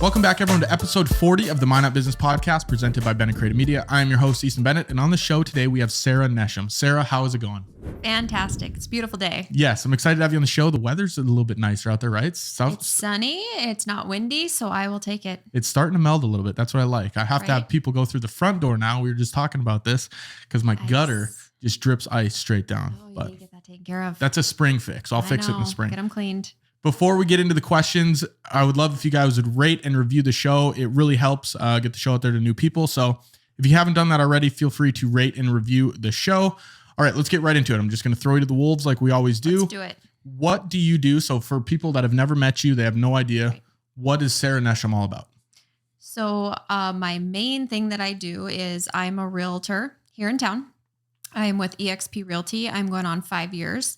Welcome back, everyone, to episode 40 of the Minot Business Podcast presented by Bennett Creative Media. I am your host, Easton Bennett, and on the show today we have Sara Neshem. Sara, how is it going? Fantastic. It's a beautiful day. Yes, I'm excited to have you on the show. The weather's a little bit nicer out there, right? It's sunny. It's not windy, so I will take it. It's starting to meld a little bit. That's what I like. I have to have people go through the front door now. We were just talking about this because my gutter just drips ice straight down. Oh, you need to get that taken care of. That's a spring fix. I'll fix it in the spring. Get them cleaned. Before we get into the questions, I would love if you guys would rate and review the show. It really helps get the show out there to new people. So if you haven't done that already, feel free to rate and review the show. All right, let's get right into it. I'm just going to throw you to the wolves like we always do. Let's do it. What do you do? So for people that have never met you, they have no idea. What is Sara Neshem all about? So my main thing that I do is I'm a realtor here in town. I am with eXp Realty. I'm going on 5 years.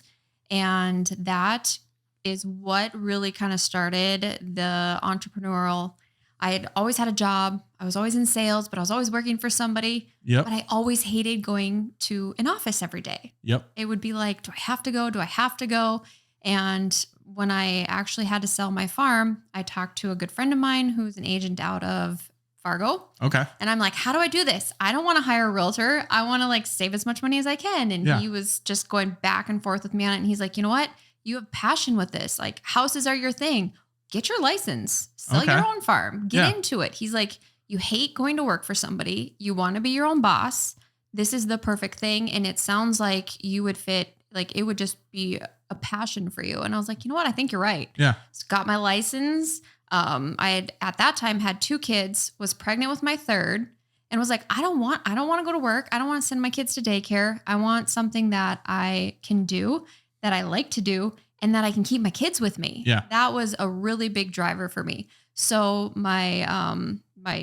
And that is what really kind of started the entrepreneurial. I had always had a job. I was always in sales, but I was always working for somebody. Yep. But I always hated going to an office every day. Yep. It would be like, do I have to go? Do I have to go? And when I actually had to sell my farm, I talked to a good friend of mine who's an agent out of Fargo. Okay. And I'm like, how do I do this? I don't want to hire a realtor. I want to like save as much money as I can. And he was just going back and forth with me on it. And he's like, you know what? You have passion with this. Like houses are your thing. Get your license, sell your own farm, get into it. He's like, you hate going to work for somebody. You want to be your own boss. This is the perfect thing. And it sounds like you would fit, like it would just be a passion for you. And I was like, you know what? I think you're right. Yeah. So got my license. I had at that time had 2 kids, was pregnant with my third, and was like, I don't want to go to work. I don't want to send my kids to daycare. I want something that I can do, that I like to do, and that I can keep my kids with me. Yeah. That was a really big driver for me. So my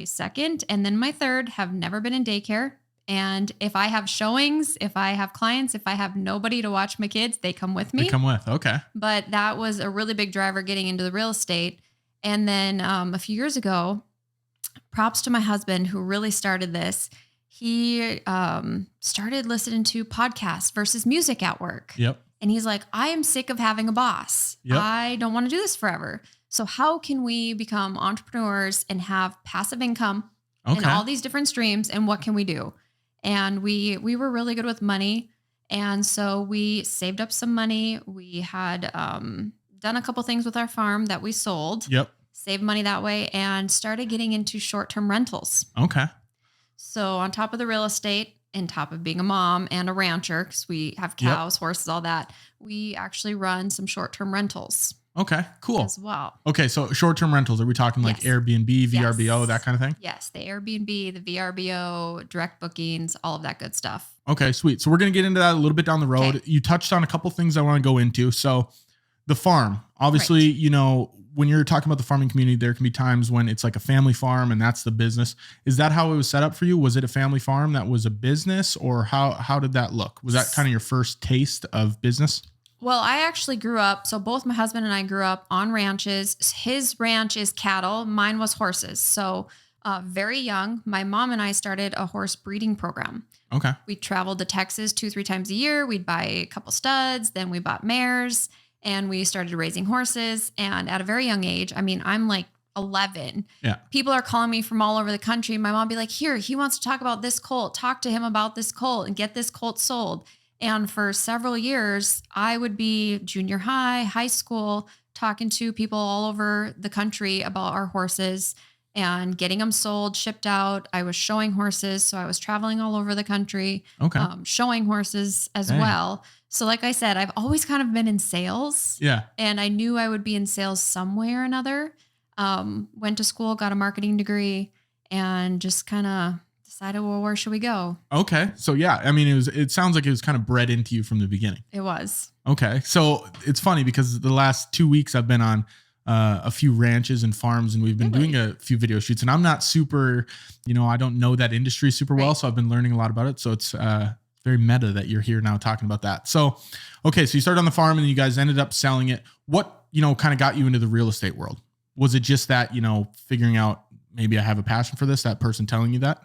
second and then my third have never been in daycare. And if I have showings, if I have clients, if I have nobody to watch my kids, they come with me. They come with. Okay. But that was a really big driver getting into the real estate. And then a few years ago, props to my husband who really started this. He started listening to podcasts versus music at work. Yep. And he's like, I am sick of having a boss. Yep. I don't want to do this forever. So how can we become entrepreneurs and have passive income and all these different streams? And what can we do? And we were really good with money. And so we saved up some money. We had done a couple things with our farm that we sold. Yep. Saved money that way and started getting into short-term rentals. Okay. So on top of the real estate, on top of being a mom and a rancher, because we have cows, horses, all that, we actually run some short-term rentals. Okay, cool. As well. Okay, so short-term rentals, are we talking like Airbnb, VRBO, that kind of thing? Yes, the Airbnb, the VRBO, direct bookings, all of that good stuff. Okay, sweet. So we're going to get into that a little bit down the road. Okay. You touched on a couple things I want to go into. So the farm, obviously, you know, when you're talking about the farming community, there can be times when it's like a family farm and that's the business. Is that how it was set up for you? Was it a family farm that was a business, or how did that look? Was that kind of your first taste of business? Well, I actually grew up. So both my husband and I grew up on ranches. His ranch is cattle. Mine was horses. So very young, my mom and I started a horse breeding program. Okay. We traveled to Texas 2-3 times a year. We'd buy a couple studs. Then we bought mares. And we started raising horses. And at a very young age, I mean, I'm like 11. Yeah. People are calling me from all over the country. My mom be like, here, he wants to talk about this colt. Talk to him about this colt and get this colt sold. And for several years, I would be junior high, high school, talking to people all over the country about our horses and getting them sold, shipped out. I was showing horses. So I was traveling all over the country, showing horses as well. So like I said, I've always kind of been in sales. Yeah. And I knew I would be in sales some way or another. Went to school, got a marketing degree, and just kind of decided, well, where should we go? Okay. So yeah, I mean, it sounds like it was kind of bred into you from the beginning. It was. Okay. So it's funny because the last 2 weeks I've been on a few ranches and farms, and we've been doing a few video shoots, and I'm not super, I don't know that industry super well. So I've been learning a lot about it. So it's, very meta that you're here now talking about that. So, okay. So you started on the farm and you guys ended up selling it. What, kind of got you into the real estate world? Was it just that, figuring out maybe I have a passion for this, that person telling you that?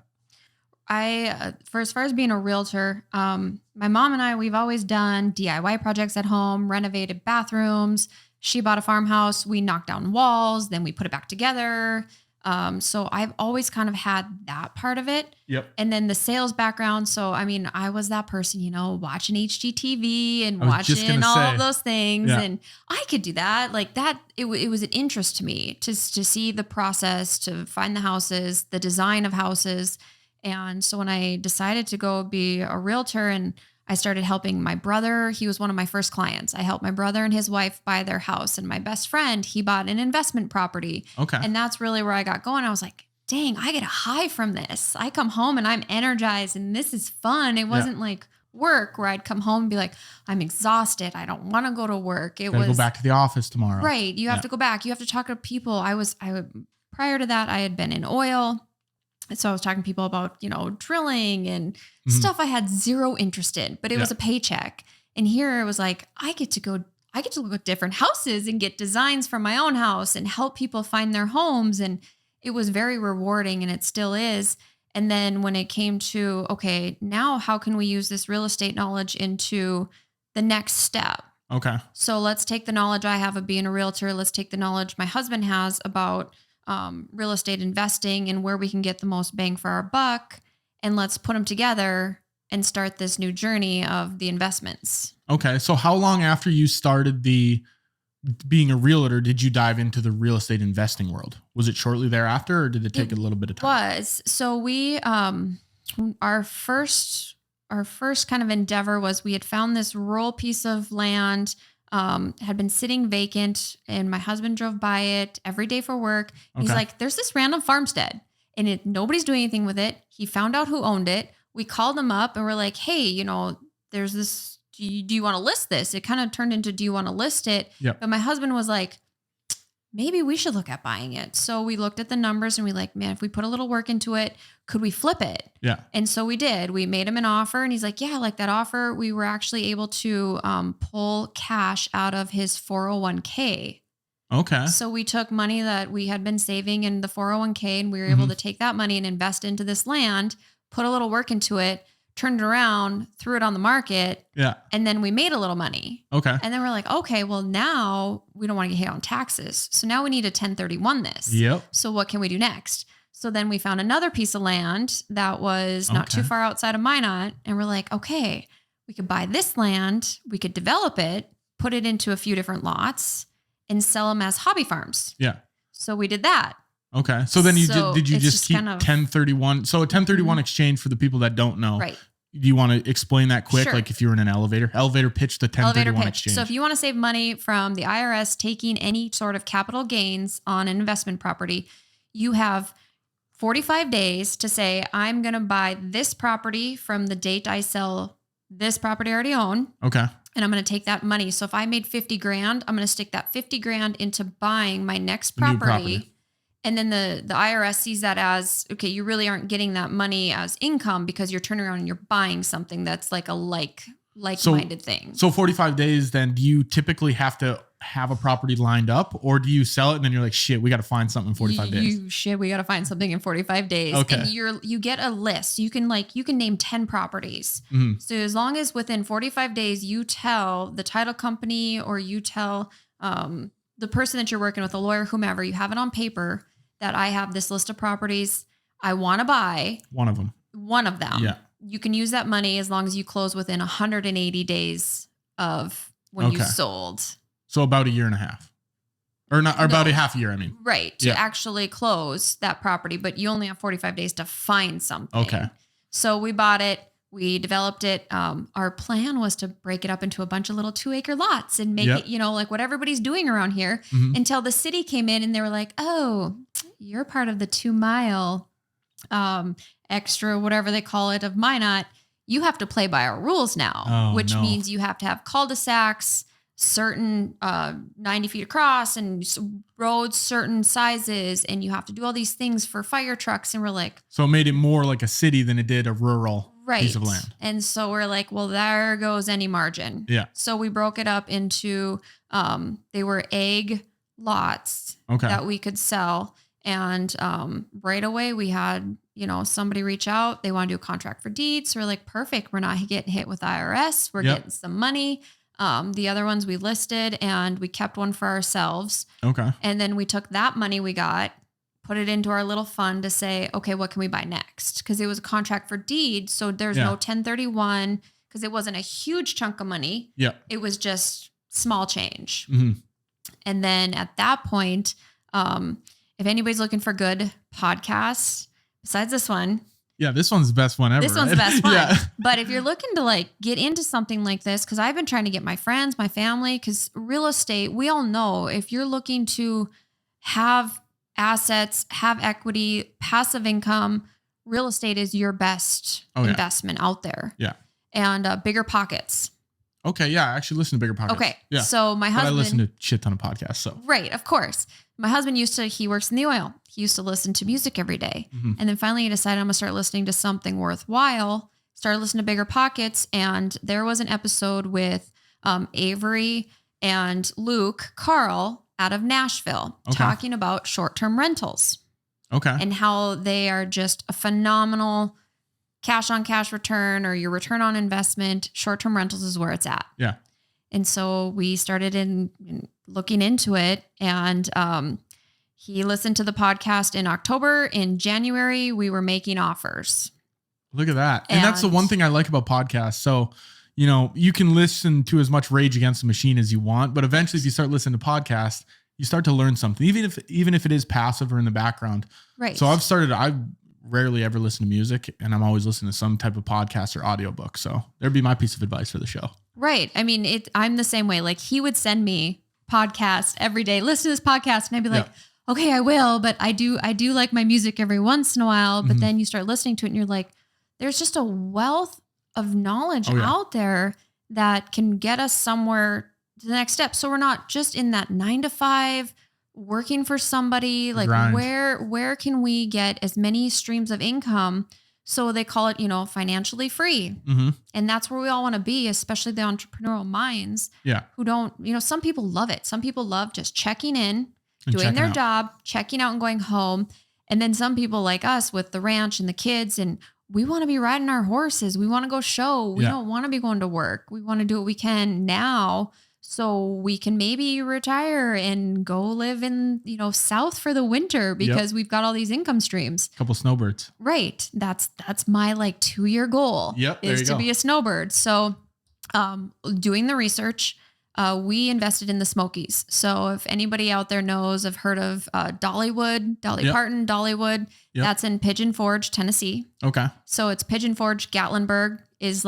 For as far as being a realtor, my mom and I, we've always done DIY projects at home, renovated bathrooms. She bought a farmhouse. We knocked down walls, then we put it back together. So I've always kind of had that part of it. Yep. And then the sales background. So, I mean, I was that person, watching HGTV and I was just watching gonna all say, of those things. yeah. And I could do that. Like that, it was an interest to me to see the process, to find the houses, the design of houses. And so when I decided to go be a realtor and I started helping my brother, he was one of my first clients. I helped my brother and his wife buy their house. And my best friend, he bought an investment property. Okay. And that's really where I got going. I was like, dang, I get a high from this. I come home and I'm energized and this is fun. It wasn't like work where I'd come home and be like, I'm exhausted. I don't want to go to work. It was go back to the office tomorrow. Right. You have to go back. You have to talk to people. Prior to that, I had been in oil. So I was talking to people about, drilling and stuff I had zero interest in, but it was a paycheck. And here it was like, I get to look at different houses and get designs from my own house and help people find their homes. And it was very rewarding, and it still is. And then when it came to, okay, now how can we use this real estate knowledge into the next step? Okay. So let's take the knowledge I have of being a realtor. Let's take the knowledge my husband has about real estate investing and where we can get the most bang for our buck. And let's put them together and start this new journey of the investments. Okay. So how long after you started being a realtor did you dive into the real estate investing world? Was it shortly thereafter, or did it take a little bit of time? So we, our first kind of endeavor was we had found this rural piece of land, had been sitting vacant, and my husband drove by it every day for work. Okay. He's like, there's this random farmstead and nobody's doing anything with it. He found out who owned it. We called him up and we're like, hey, there's this, do you want to list this? It kind of turned into, do you want to list it? Yep. But my husband was like, maybe we should look at buying it. So we looked at the numbers and we like, man, if we put a little work into it, could we flip it? Yeah. And so we did. We made him an offer and he's like, yeah, I like that offer. We were actually able to pull cash out of his 401k. Okay. So we took money that we had been saving in the 401k and we were able to take that money and invest into this land, put a little work into it, turned it around, threw it on the market. Yeah. And then we made a little money. Okay. And then we're like, okay, well now we don't want to get hit on taxes. So now we need a 1031 this. Yep. So what can we do next? So then we found another piece of land that was not too far outside of Minot. And we're like, okay, we could buy this land. We could develop it, put it into a few different lots and sell them as hobby farms. Yeah. So we did that. Okay. So then did you just keep kind of 1031? So a 1031 exchange, for the people that don't know. Right. Do you want to explain that quick? Sure. Like if you're in an elevator pitch, the 1031 exchange. So if you want to save money from the IRS taking any sort of capital gains on an investment property, you have 45 days to say, I'm going to buy this property from the date I sell this property I already own. Okay. And I'm going to take that money. So if I made 50 grand, I'm going to stick that 50 grand into buying my next property. And then the IRS sees that as, okay, you really aren't getting that money as income because you're turning around and you're buying something that's like a like-minded thing. So 45 days, then do you typically have to have a property lined up, or do you sell it and then you're like, shit, we got to find something in 45 days? We got to find something in 45 days. Okay. And you get a list. You can name 10 properties. Mm-hmm. So as long as within 45 days, you tell the title company or you tell the person that you're working with, a lawyer, whomever, you have it on paper that I have this list of properties I want to buy. One of them. Yeah. You can use that money as long as you close within 180 days of when you sold. So about a year and a half, or not, or about a half a year. I mean, right. To actually close that property, but you only have 45 days to find something. Okay. So we bought it. We developed it. Our plan was to break it up into a bunch of little 2-acre lots and make it, like what everybody's doing around here, until the city came in and they were like, oh, you're part of the 2-mile extra, whatever they call it, of Minot. You have to play by our rules now, which means you have to have cul-de-sacs, certain 90 feet across, and roads certain sizes, and you have to do all these things for fire trucks. And we're like, so it made it more like a city than it did a rural piece of land. And so we're like, well, there goes any margin. Yeah. So we broke it up into they were egg lots that we could sell. And right away we had, somebody reach out. They want to do a contract for deeds. So we're like, perfect. We're not getting hit with IRS. We're getting some money. The other ones we listed and we kept one for ourselves. Okay. And then we took that money we got, put it into our little fund to say, okay, what can we buy next? Because it was a contract for deed. So there's no 1031 because it wasn't a huge chunk of money. Yeah. It was just small change. Mm-hmm. And then at that point, if anybody's looking for good podcasts, besides this one. Yeah, this one's the best one ever. This one's the best one. Yeah. But if you're looking to like get into something like this, because I've been trying to get my friends, my family, because real estate, we all know if you're looking to have assets, have equity, passive income, real estate is your best investment out there. Yeah. And bigger pockets. Okay. Yeah. I actually listen to bigger podcasts. Okay. Yeah. So my husband. But I listen to a shit ton of podcasts. So. Right. Of course. My husband he works in the oil. He used to listen to music every day. Mm-hmm. And then finally he decided I'm going to start listening to something worthwhile. Started listening to Bigger Pockets. And there was an episode with Avery and Luke Carl out of Nashville talking about short-term rentals. Okay. And how they are just a phenomenal cash on cash return or your return on investment. Short-term rentals is where it's at. Yeah. And so we started in looking into it, and he listened to the podcast in October. In January, we were making offers. Look at that. And that's the one thing I like about podcasts. So, you can listen to as much Rage Against the Machine as you want, but eventually if you start listening to podcasts, you start to learn something, even if it is passive or in the background. Right. So I rarely ever listen to music, and I'm always listening to some type of podcast or audiobook. So there'd be my piece of advice for the show. Right. I mean, I'm the same way. Like he would send me podcasts every day, listen to this podcast. And I'd be like, okay, I will. But I do like my music every once in a while. But then you start listening to it and you're like, there's just a wealth of knowledge out there that can get us somewhere to the next step. So we're not just in that 9 to 5 working for somebody. Like grind. where can we get as many streams of income? So they call it, financially free. Mm-hmm. And that's where we all want to be, especially the entrepreneurial minds who don't, some people love it. Some people love just checking in, doing their job, checking out and going home. And then some people like us with the ranch and the kids, and we want to be riding our horses. We want to go show. We don't want to be going to work. We want to do what we can now so we can maybe retire and go live in, South for the winter because we've got all these income streams. Couple snowbirds. Right. That's my 2-year goal is to be a snowbird. So, doing the research, we invested in the Smokies. So if anybody out there knows, I've heard of, Dollywood, Parton, Dollywood, that's in Pigeon Forge, Tennessee. Okay. So it's Pigeon Forge, Gatlinburg is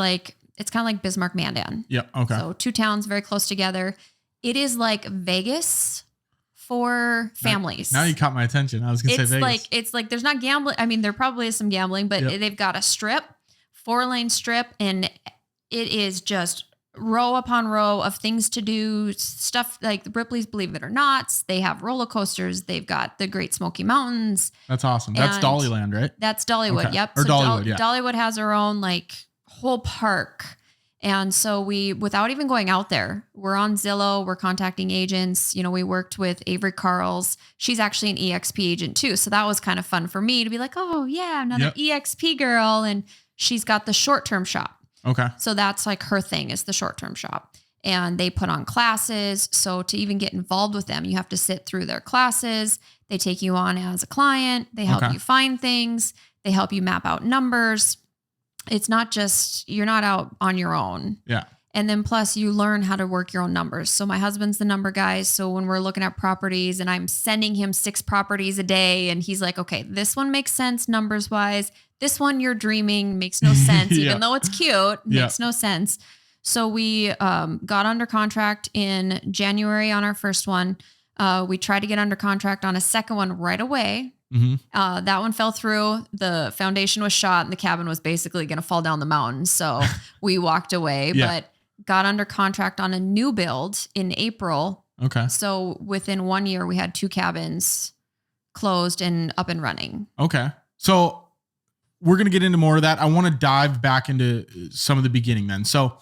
it's kind of like Bismarck, Mandan. Yeah. Okay. So 2 towns very close together. It is like Vegas for families. Now you caught my attention. I was going to say Vegas. It's like there's not gambling. I mean, there probably is some gambling, but they've got a strip, 4-lane strip, and it is just row upon row of things to do, stuff like the Ripley's Believe It or Not. They have roller coasters. They've got the Great Smoky Mountains. That's awesome. That's Dollyland, right? That's Dollywood. Okay. Yep. Or so Dollywood, Dollywood has their own whole park. And so we, without even going out there, we're on Zillow, we're contacting agents. We worked with Avery Carls. She's actually an EXP agent too. So that was kind of fun for me to be like, oh yeah, another EXP girl. And she's got the short-term shop. Okay. So that's her thing is the short-term shop. And they put on classes. So to even get involved with them, you have to sit through their classes. They take you on as a client. They help you find things. They help you map out numbers. It's not just, you're not out on your own. Yeah. And then plus you learn how to work your own numbers. So my husband's the number guy. So when we're looking at properties and I'm sending him 6 properties a day and he's like, okay, this one makes sense numbers wise. This one you're dreaming makes no sense, even though it's cute, makes no sense. So we got under contract in January on our first one. We tried to get under contract on a second one right away. Mm-hmm. That one fell through. The foundation was shot and the cabin was basically going to fall down the mountain. So we walked away, but got under contract on a new build in April. Okay. So within 1 year, we had 2 cabins closed and up and running. Okay. So we're going to get into more of that. I want to dive back into some of the beginning then. So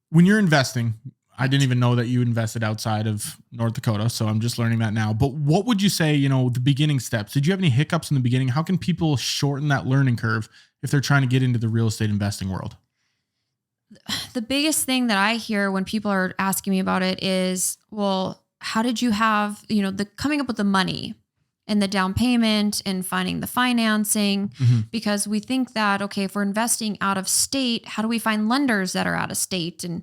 when you're investing, I didn't even know that you invested outside of North Dakota. So I'm just learning that now. But what would you say, the beginning steps? Did you have any hiccups in the beginning? How can people shorten that learning curve if they're trying to get into the real estate investing world? The biggest thing that I hear when people are asking me about it is, well, how did you have, the coming up with the money? and the down payment and finding the financing, because we think that, okay, if we're investing out of state, how do we find lenders that are out of state, and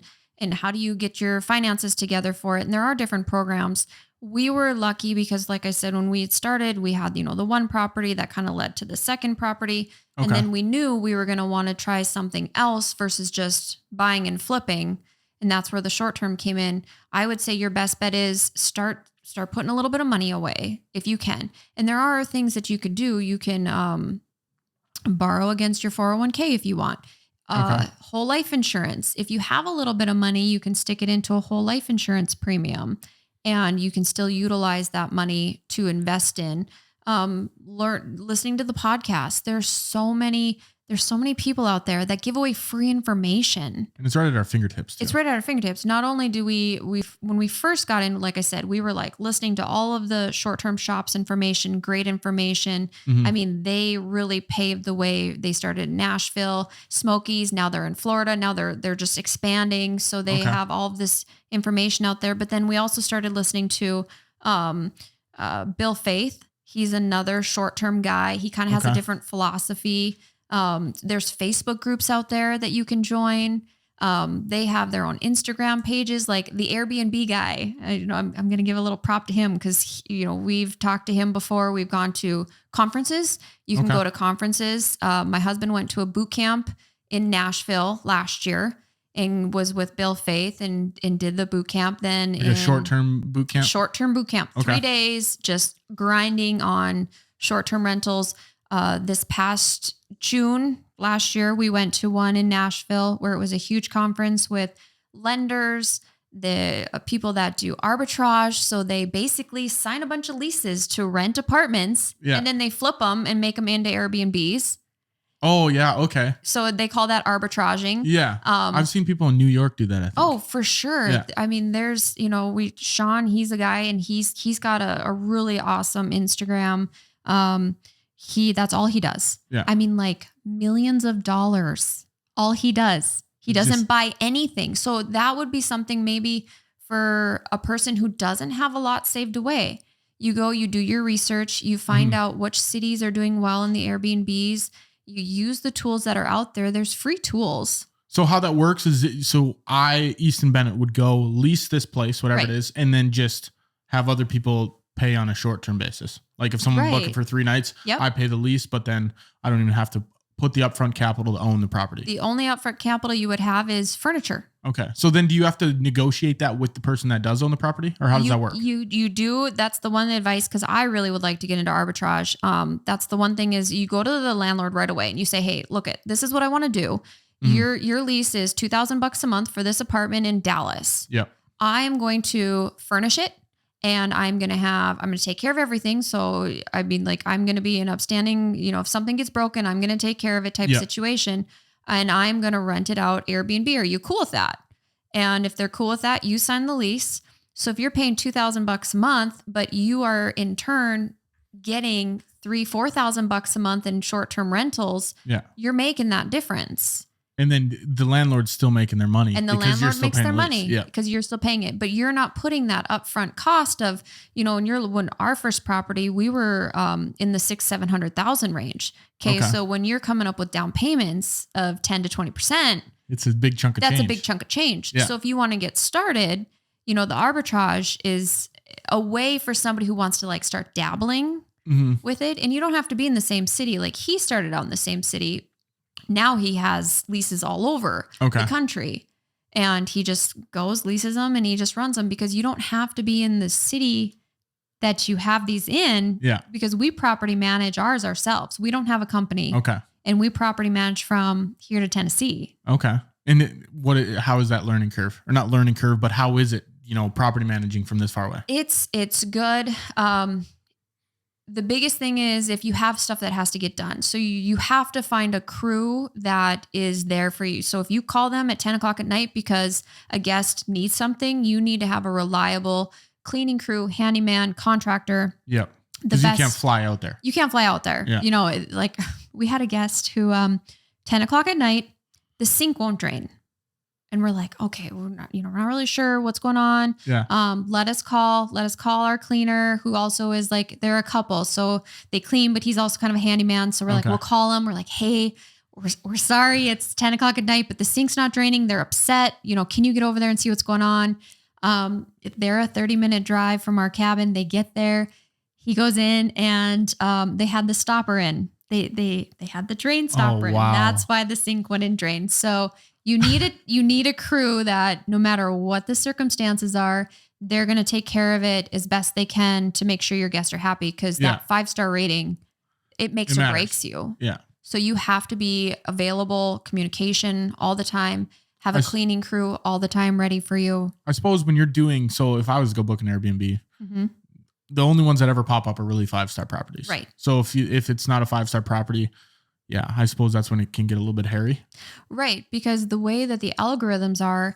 how do you get your finances together for it? And there are different programs. We were lucky because, like I said, when we had started, we had, the one property that kind of led to the second property. And then we knew we were going to want to try something else versus just buying and flipping. And that's where the short term came in. I would say your best bet is start putting a little bit of money away if you can. And there are things that you could do. You can borrow against your 401k if you want. Whole life insurance. If you have a little bit of money, you can stick it into a whole life insurance premium, and you can still utilize that money to invest in. Listening to the podcast. There's so many people out there that give away free information. And it's right at our fingertips too. It's right at our fingertips. Not only do we when we first got in, like I said, we were like listening to all of the short-term shops information, great information. I mean, they really paved the way. They started in Nashville, Smokies. Now they're in Florida. Now they're just expanding. So they have all of this information out there. But then we also started listening to Bill Faith. He's another short-term guy. He kind of has a different philosophy. There's Facebook groups out there that you can join. They have their own Instagram pages, like the Airbnb guy. I'm going to give a little prop to him because, we've talked to him before. We've gone to conferences. You can go to conferences. My husband went to a boot camp in Nashville last year and was with Bill Faith and did the boot camp then. Like a short-term boot camp? Short-term boot camp. 3 days, just grinding on short-term rentals. This past June last year, we went to one in Nashville where it was a huge conference with lenders, the people that do arbitrage. So they basically sign a bunch of leases to rent apartments and then they flip them and make them into Airbnbs. Oh yeah. Okay. So they call that arbitraging. Yeah. I've seen people in New York do that. I think. Oh, for sure. Yeah. I mean, there's, Sean, he's a guy and he's got a really awesome Instagram. That's all he does. Yeah. I mean, like millions of dollars, all he does. He doesn't buy anything. So that would be something maybe for a person who doesn't have a lot saved away. You go, you do your research, you find out which cities are doing well in the Airbnbs. You use the tools that are out there. There's free tools. So how that works is, Easton Bennett would go lease this place, whatever it is, and then just have other people pay on a short-term basis. Like if someone book it for 3 nights, I pay the lease, but then I don't even have to put the upfront capital to own the property. The only upfront capital you would have is furniture. Okay. So then do you have to negotiate that with the person that does own the property, or how does that work? You do. That's the one advice, because I really would like to get into arbitrage. That's the one thing is you go to the landlord right away and you say, hey, look, this is what I want to do. Your lease is $2,000 a month for this apartment in Dallas. Yep. I am going to furnish it. And I'm going to take care of everything. So, I mean, like, I'm going to be an upstanding, if something gets broken, I'm going to take care of it type situation. And I'm going to rent it out Airbnb. Are you cool with that? And if they're cool with that, you sign the lease. So if you're paying $2,000 a month, but you are in turn getting $4,000 a month in short-term rentals, you're making that difference. And then the landlord's still making their money. And the landlord makes their money because you're still paying it. But you're not putting that upfront cost of, when our first property, we were in the $600,000-700,000 range. Okay. So when you're coming up with down payments of 10 to 20%, it's a big chunk of change. That's a big chunk of change. Yeah. So if you want to get started, the arbitrage is a way for somebody who wants to start dabbling with it. And you don't have to be in the same city. Like he started out in the same city. Now he has leases all over the country, and he just goes, leases them, and he just runs them, because you don't have to be in the city that you have these in. Yeah. Because we property manage ours ourselves. We don't have a company. Okay. And we property manage from here to Tennessee. Okay. And how is that learning curve, or not learning curve, but how is it, property managing from this far away? It's good. The biggest thing is if you have stuff that has to get done. So you have to find a crew that is there for you. So if you call them at 10 o'clock at night because a guest needs something, you need to have a reliable cleaning crew, handyman, contractor. Yep. Because you can't fly out there. You can't fly out there. Yeah. We had a guest who 10 o'clock at night, the sink won't drain. And we're like, okay, we're not really sure what's going on. Yeah. Let us call our cleaner, who also is like, they're a couple. So they clean, but he's also kind of a handyman. So we're like, we'll call him. We're like, hey, we're sorry. It's 10 o'clock at night, but the sink's not draining. They're upset. Can you get over there and see what's going on? They're a 30-minute drive from our cabin. They get there. He goes in and they had the stopper in. They had the drain stopper in. That's why the sink wouldn't drain. So you need a crew that no matter what the circumstances are, they're going to take care of it as best they can to make sure your guests are happy. Cause that 5-star rating, it makes or breaks you. Yeah. So you have to be available, communication all the time, have a cleaning crew all the time ready for you. I suppose when you're doing, so if I was to go book an Airbnb, the only ones that ever pop up are really 5-star properties. Right. So if it's not a 5-star property, yeah, I suppose that's when it can get a little bit hairy. Right. Because the way that the algorithms are,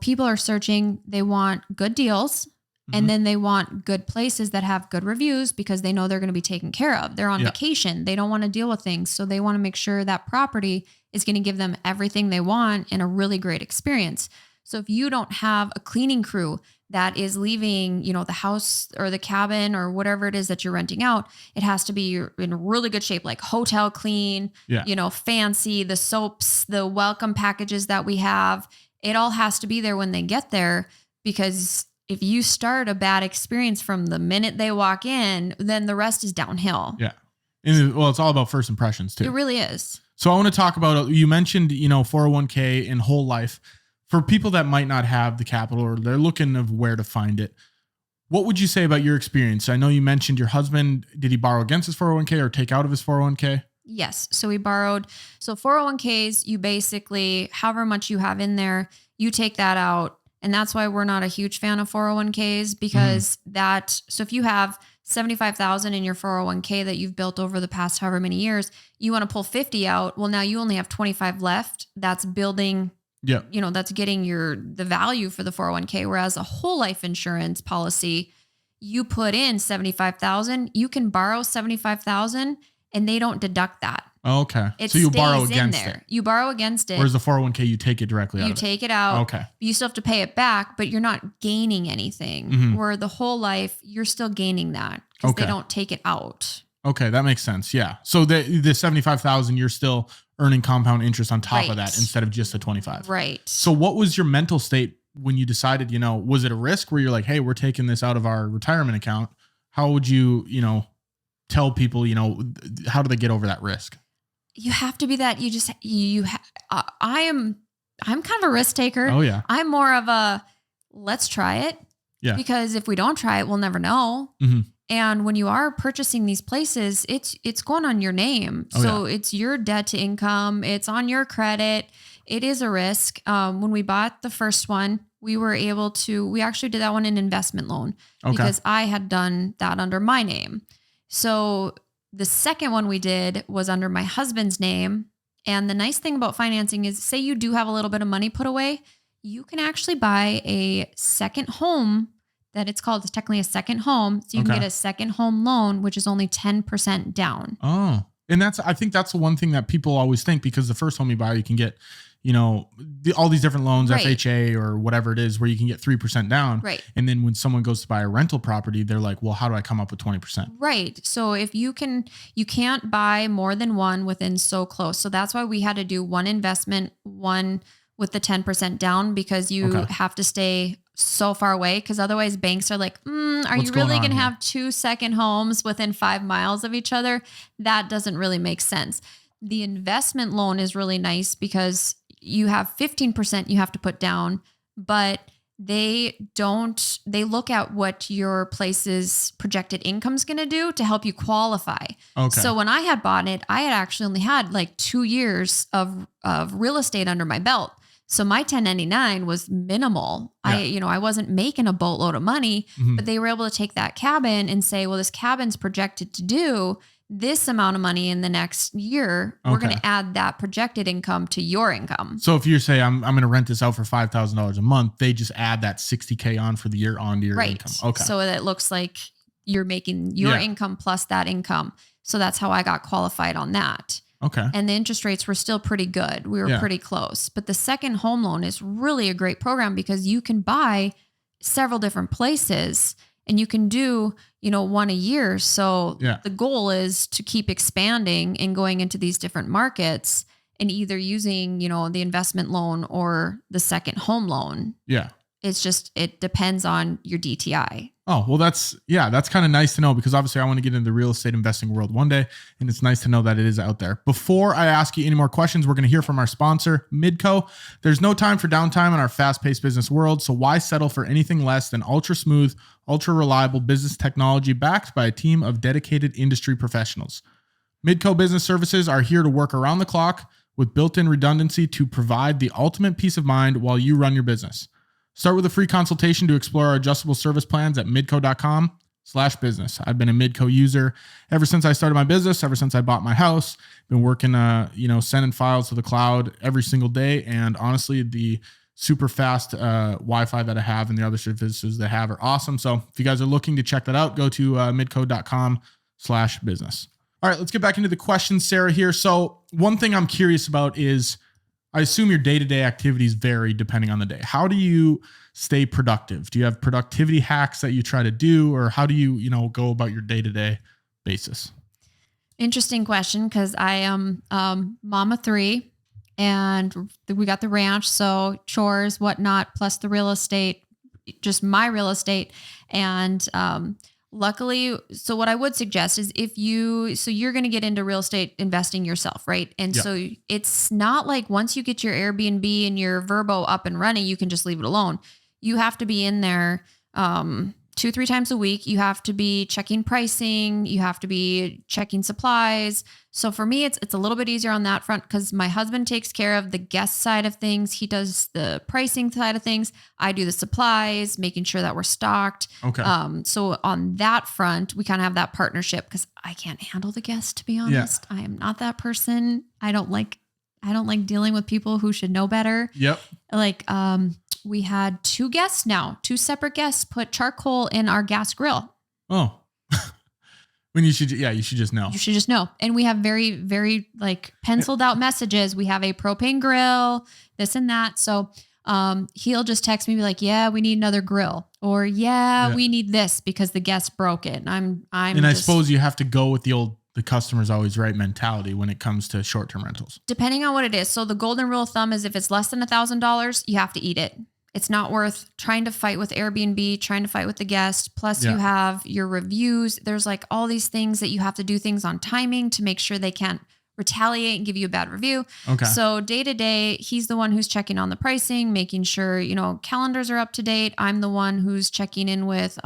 people are searching, they want good deals and then they want good places that have good reviews because they know they're going to be taken care of. They're on vacation. They don't want to deal with things. So they want to make sure that property is going to give them everything they want and a really great experience. So if you don't have a cleaning crew that is leaving, the house or the cabin or whatever it is that you're renting out, it has to be in really good shape, like hotel clean, fancy, the soaps, the welcome packages that we have. It all has to be there when they get there, because if you start a bad experience from the minute they walk in, then the rest is downhill. Yeah. Well, it's all about first impressions too. It really is. So I want to talk about, you mentioned, 401k and whole life. For people that might not have the capital or they're looking of where to find it, what would you say about your experience? I know you mentioned your husband. Did he borrow against his 401k or take out of his 401k? Yes. So we borrowed. So 401ks, you basically, however much you have in there, you take that out. And that's why we're not a huge fan of 401ks, because so if you have 75,000 in your 401k that you've built over the past however many years, you want to pull 50 out. Well, now you only have 25 left. That's building. Yeah. That's getting the value for the 401k. Whereas a whole life insurance policy, you put in 75,000, you can borrow 75,000 and they don't deduct that. Okay. So you borrow against it. You borrow against it. Whereas the 401k, you take it directly out. You take it out. Okay. You still have to pay it back, but you're not gaining anything. Where the whole life, you're still gaining that because they don't take it out. Okay. That makes sense. Yeah. So the 75,000, you're still earning compound interest on top of that instead of just the 25. Right. So what was your mental state when you decided, was it a risk where you're like, hey, we're taking this out of our retirement account? How would you, tell people, how do they get over that risk? You have to be that I'm kind of a risk taker. Oh yeah. I'm more of a, let's try it. Yeah. Because if we don't try it, we'll never know. And when you are purchasing these places, it's going on your name. So it's your debt to income. It's on your credit. It is a risk. When we bought the first one, we actually did that one in investment loan because I had done that under my name. So the second one we did was under my husband's name. And the nice thing about financing is, say you do have a little bit of money put away, you can actually buy a second home that it's technically a second home. So you can get a second home loan, which is only 10% down. Oh, and I think that's the one thing that people always think, because the first home you buy, you can get, all these different loans, FHA or whatever it is, where you can get 3% down. Right. And then when someone goes to buy a rental property, they're like, well, how do I come up with 20%? Right. So if you can't buy more than one within so close. So that's why we had to do one investment, one with the 10% down, because you have to stay so far away. Because otherwise banks are like, are you really going to have 2 second homes within 5 miles of each other? That doesn't really make sense. The investment loan is really nice because you have 15% you have to put down, but they look at what your place's projected income is going to do to help you qualify. Okay. So when I had bought it, I had actually only had like 2 years of real estate under my belt. So my 1099 was minimal. Yeah. I wasn't making a boatload of money, but they were able to take that cabin and say, well, this cabin's projected to do this amount of money in the next year. We're going to add that projected income to your income. So if you say I'm going to rent this out for $5,000 a month, they just add that $60,000 on for the year onto your income. Okay. So it looks like you're making your income plus that income. So that's how I got qualified on that. Okay. And the interest rates were still pretty good. We were pretty close. But the second home loan is really a great program because you can buy several different places and you can do, one a year. So the goal is to keep expanding and going into these different markets and either using, the investment loan or the second home loan. Yeah. It's just, it depends on your DTI. Oh, well, that's kind of nice to know because obviously I want to get into the real estate investing world one day. And it's nice to know that it is out there. Before I ask you any more questions, we're going to hear from our sponsor, Midco. There's no time for downtime in our fast-paced business world. So why settle for anything less than ultra smooth, ultra reliable business technology backed by a team of dedicated industry professionals? Midco Business Services are here to work around the clock with built-in redundancy to provide the ultimate peace of mind while you run your business. Start with a free consultation to explore our adjustable service plans at midco.com/business. I've been a Midco user ever since I started my business, ever since I bought my house. Been working, sending files to the cloud every single day. And honestly, the super fast Wi-Fi that I have and the other services they have are awesome. So if you guys are looking to check that out, go to midco.com/business. All right, let's get back into the questions, Sara, here. So one thing I'm curious about is, I assume your day-to-day activities vary depending on the day. How do you stay productive? Do you have productivity hacks that you try to do, or how do you, go about your day-to-day basis? Interesting question, because I am mom of 3 and we got the ranch. So chores, whatnot, plus the real estate, just my real estate. And luckily, so what I would suggest is you're going to get into real estate investing yourself, right? And so it's not like once you get your Airbnb and your Vrbo up and running, you can just leave it alone. You have to be in there 2-3 times a week. You have to be checking pricing. You have to be checking supplies. So for me, it's a little bit easier on that front because my husband takes care of the guest side of things. He does the pricing side of things. I do the supplies, making sure that we're stocked. Okay. So on that front, we kind of have that partnership because I can't handle the guests, to be honest. I am not that person. I don't like dealing with people who should know better. Yep. We had 2 separate guests put charcoal in our gas grill. Oh, when you should just know. You should just know. And we have very, very penciled out messages. We have a propane grill, this and that. So, he'll just text me, be like, yeah, we need another grill, or we need this because the guest broke it. I suppose you have to go with the customer's always right mentality when it comes to short-term rentals. Depending on what it is. So the golden rule of thumb is if it's less than $1,000, you have to eat it. It's not worth trying to fight with Airbnb, trying to fight with the guest. Plus you have your reviews. There's all these things that you have to do things on timing to make sure they can't retaliate and give you a bad review. Okay. So day to day, he's the one who's checking on the pricing, making sure, calendars are up to date. I'm the one who's checking in with,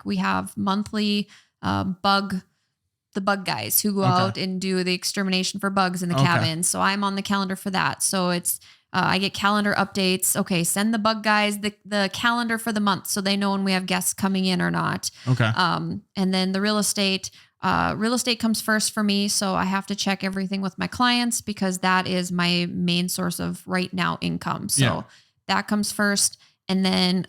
we have monthly the bug guys who go out and do the extermination for bugs in the cabin. So I'm on the calendar for that. So it's, I get calendar updates. Okay. Send the bug guys the calendar for the month so they know when we have guests coming in or not. Okay. And then the real estate comes first for me. So I have to check everything with my clients because that is my main source of right now income. So that comes first. And then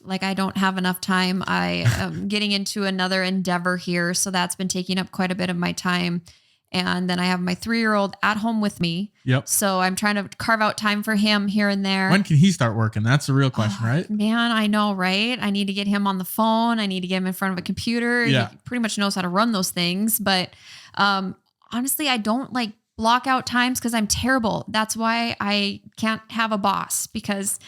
I don't have enough time. I am getting into another endeavor here. So that's been taking up quite a bit of my time. And then I have my 3-year-old at home with me. Yep. So I'm trying to carve out time for him here and there. When can he start working? That's the real question, right? Man, I know, right? I need to get him on the phone. I need to get him in front of a computer. Yeah. He pretty much knows how to run those things. But honestly, I don't block out times because I'm terrible. That's why I can't have a boss, because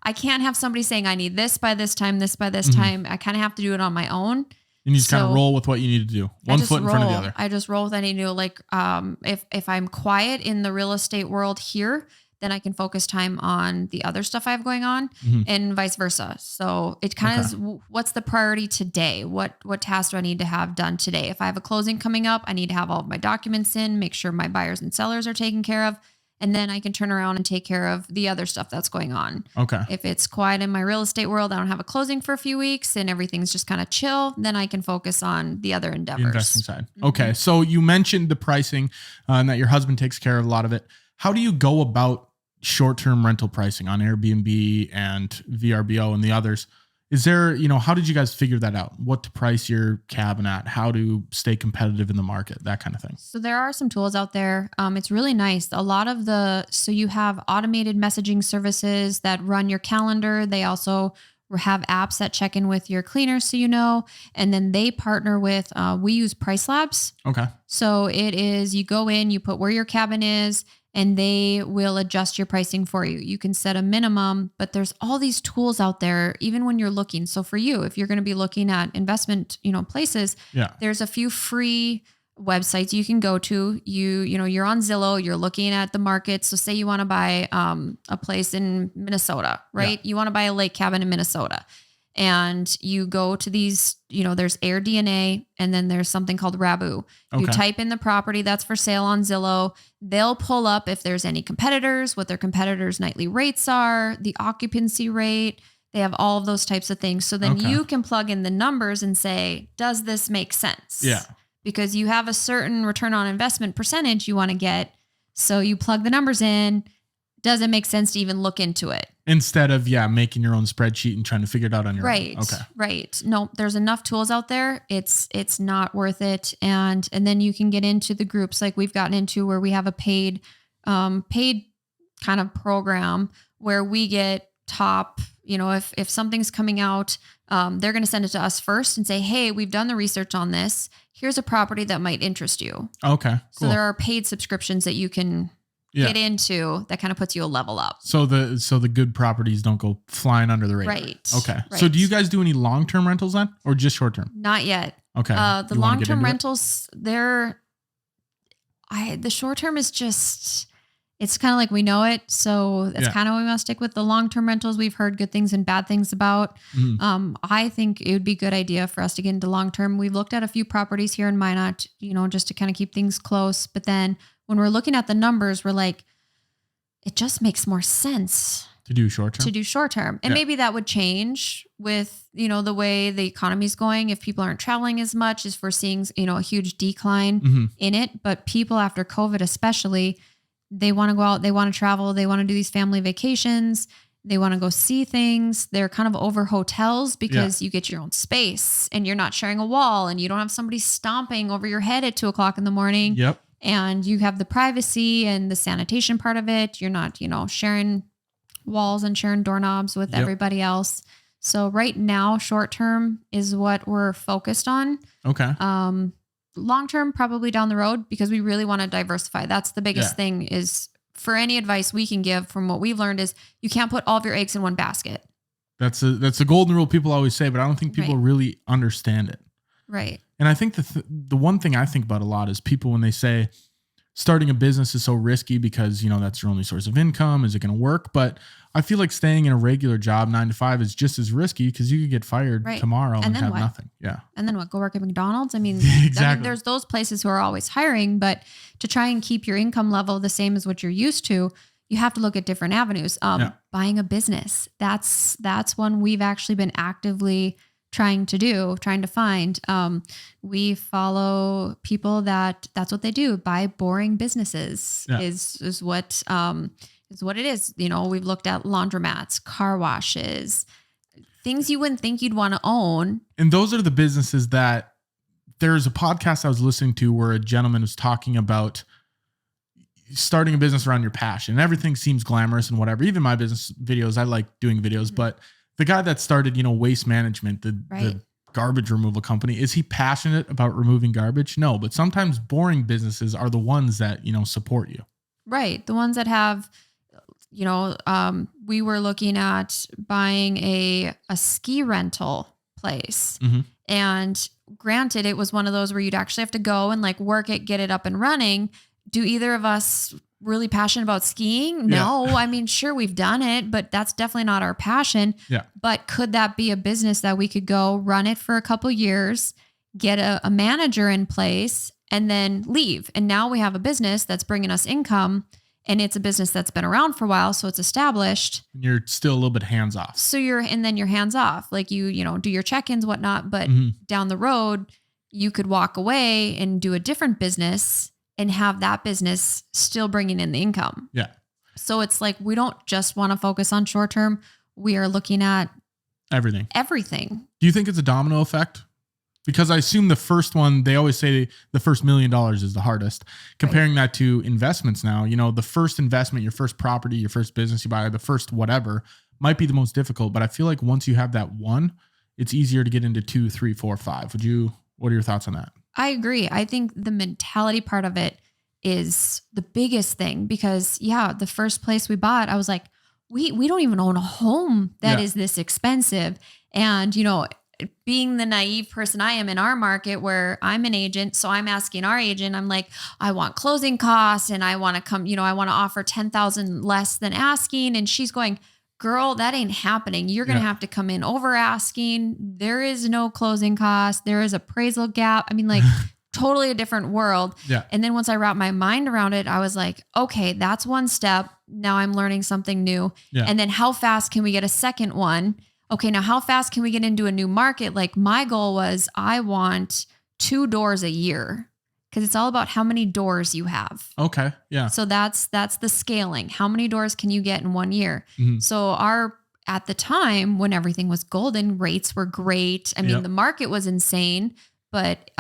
I can't have somebody saying I need this by this time, this by this time. I kind of have to do it on my own. You need to kind of roll with what you need to do. One foot in front of the other. I just roll with what I need to do. If I'm quiet in the real estate world here, then I can focus time on the other stuff I have going on and vice versa. So it kind of is, what's the priority today? What tasks do I need to have done today? If I have a closing coming up, I need to have all of my documents in, make sure my buyers and sellers are taken care of. And then I can turn around and take care of the other stuff that's going on. Okay. If it's quiet in my real estate world, I don't have a closing for a few weeks and everything's just kind of chill, then I can focus on the other endeavors. The investing side. Okay. So you mentioned the pricing and that your husband takes care of a lot of it. How do you go about short-term rental pricing on Airbnb and VRBO and the others? Is there, how did you guys figure that out? What to price your cabin at, how to stay competitive in the market, that kind of thing? So there are some tools out there. It's really nice. So you have automated messaging services that run your calendar. They also have apps that check in with your cleaners, and then they partner with, we use Price Labs. Okay. So it is, you go in, you put where your cabin is, and they will adjust your pricing for you. You can set a minimum, but there's all these tools out there, even when you're looking. So for you, if you're going to be looking at investment, places, there's a few free websites you can go to. You're on Zillow, you're looking at the market. So say you want to buy a place in Minnesota, right? You want to buy a lake cabin in Minnesota. And you go to these, there's Air DNA, and then there's something called Rabu. Okay. You type in the property that's for sale on Zillow. They'll pull up if there's any competitors, what their competitors' nightly rates are, the occupancy rate. They have all of those types of things. So then you can plug in the numbers and say, does this make sense? Yeah. Because you have a certain return on investment percentage you want to get. So you plug the numbers in. Does it make sense to even look into it? Instead of, making your own spreadsheet and trying to figure it out on your own. Okay. Right. No, there's enough tools out there. It's not worth it. And then you can get into the groups like we've gotten into where we have a paid kind of program where we get top, if something's coming out, they're going to send it to us first and say, hey, we've done the research on this. Here's a property that might interest you. Okay. Cool. So there are paid subscriptions that you can get into that kind of puts you a level up. So the good properties don't go flying under the radar. Right. Okay. Right. So do you guys do any long-term rentals then or just short-term? Not yet. Okay. The long-term rentals, the short-term is it's kind of like we know it. So that's kind of what we must stick with. The long-term rentals, we've heard good things and bad things about. Mm-hmm. I think it would be a good idea for us to get into long-term. We've looked at a few properties here in Minot, just to kind of keep things close. But then when we're looking at the numbers, we're like, it just makes more sense to do short-term. And maybe that would change with, the way the economy is going. If people aren't traveling as much, as we're seeing, a huge decline in it. But people after COVID, especially, they want to go out, they want to travel, they want to do these family vacations. They want to go see things. They're kind of over hotels because you get your own space and you're not sharing a wall and you don't have somebody stomping over your head at 2:00 in the morning. Yep. And you have the privacy and the sanitation part of it. You're not, sharing walls and sharing doorknobs with everybody else. So right now, short term is what we're focused on. Okay. Long term, probably down the road, because we really want to diversify. That's the biggest thing is for any advice we can give from what we've learned is you can't put all of your eggs in one basket. That's a golden rule people always say, but I don't think people really understand it. Right. And I think the one thing I think about a lot is people when they say starting a business is so risky because, that's your only source of income. Is it going to work? But I feel like staying in a regular job 9 to 5 is just as risky because you could get fired tomorrow and have nothing. Yeah. And then what? Go work at McDonald's? I mean, exactly. There's those places who are always hiring, but to try and keep your income level the same as what you're used to, you have to look at different avenues. Buying a business. That's one we've actually been actively trying to find. We follow people that's what they do. Buy boring businesses is what it is. We've looked at laundromats, car washes, things you wouldn't think you'd want to own. And those are the businesses that there's a podcast I was listening to where a gentleman was talking about starting a business around your passion. Everything seems glamorous and whatever. Even my business videos, I like doing videos, but the guy that started, Waste Management, the garbage removal company, is he passionate about removing garbage? No, but sometimes boring businesses are the ones that, support you. Right. The ones that have, we were looking at buying a ski rental place. Mm-hmm. And granted, it was one of those where you'd actually have to go and work it, get it up and running. Do either of us really passionate about skiing? No. I mean, sure, we've done it, but that's definitely not our passion. Yeah. But could that be a business that we could go run it for a couple years, get a manager in place, and then leave? And now we have a business that's bringing us income, and it's a business that's been around for a while, so it's established. And you're still a little bit hands off. So you're hands off. You do your check-ins, whatnot, but down the road, you could walk away and do a different business and have that business still bringing in the income. Yeah. So it's we don't just want to focus on short term. We are looking at Everything. Everything. Do you think it's a domino effect? Because I assume the first one, they always say the first $1 million is the hardest. Comparing that to investments now, the first investment, your first property, your first business you buy, the first whatever might be the most difficult. But I feel like once you have that one, it's easier to get into 2, 3, 4, 5. What are your thoughts on that? I agree. I think the mentality part of it is the biggest thing because the first place we bought, I was like, we don't even own a home that is this expensive. And, being the naive person I am in our market where I'm an agent. So I'm asking our agent, I'm like, I want closing costs and I want to come, I want to offer 10,000 less than asking. And she's going, girl, that ain't happening. You're going to have to come in over asking. There is no closing cost. There is appraisal gap. I mean, like totally a different world. Yeah. And then once I wrapped my mind around it, I was like, okay, that's one step. Now I'm learning something new. Yeah. And then how fast can we get a second one? Okay, now how fast can we get into a new market? Like my goal was I want 2 doors a year because it's all about how many doors you have. Okay. Yeah. So that's the scaling. How many doors can you get in 1 year? Mm-hmm. So at the time when everything was golden, rates were great. I mean, the market was insane, but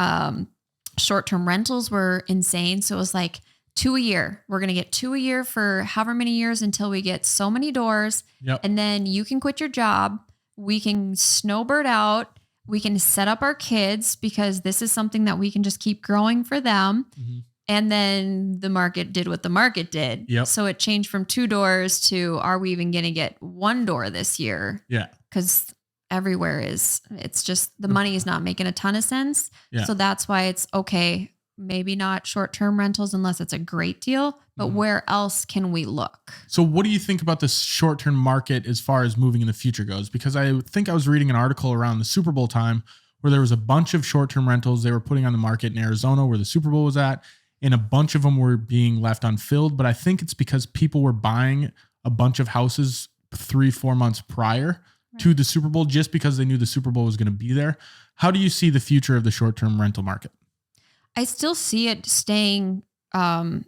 short-term rentals were insane. So it was like 2 a year. We're going to get 2 a year for however many years until we get so many doors. Yep. And then you can quit your job. We can snowbird out. We can set up our kids because this is something that we can just keep growing for them. Mm-hmm. And then the market did what the market did. Yep. So it changed from 2 doors to, are we even going to get 1 door this year? Yeah. Because everywhere it's just the money is not making a ton of sense. Yeah. So that's why it's okay. Maybe not short-term rentals unless it's a great deal, but where else can we look? So what do you think about the short-term market as far as moving in the future goes? Because I think I was reading an article around the Super Bowl time where there was a bunch of short-term rentals they were putting on the market in Arizona where the Super Bowl was at, and a bunch of them were being left unfilled. But I think it's because people were buying a bunch of houses 3-4 months prior to the Super Bowl just because they knew the Super Bowl was going to be there. How do you see the future of the short-term rental market? I still see it staying, good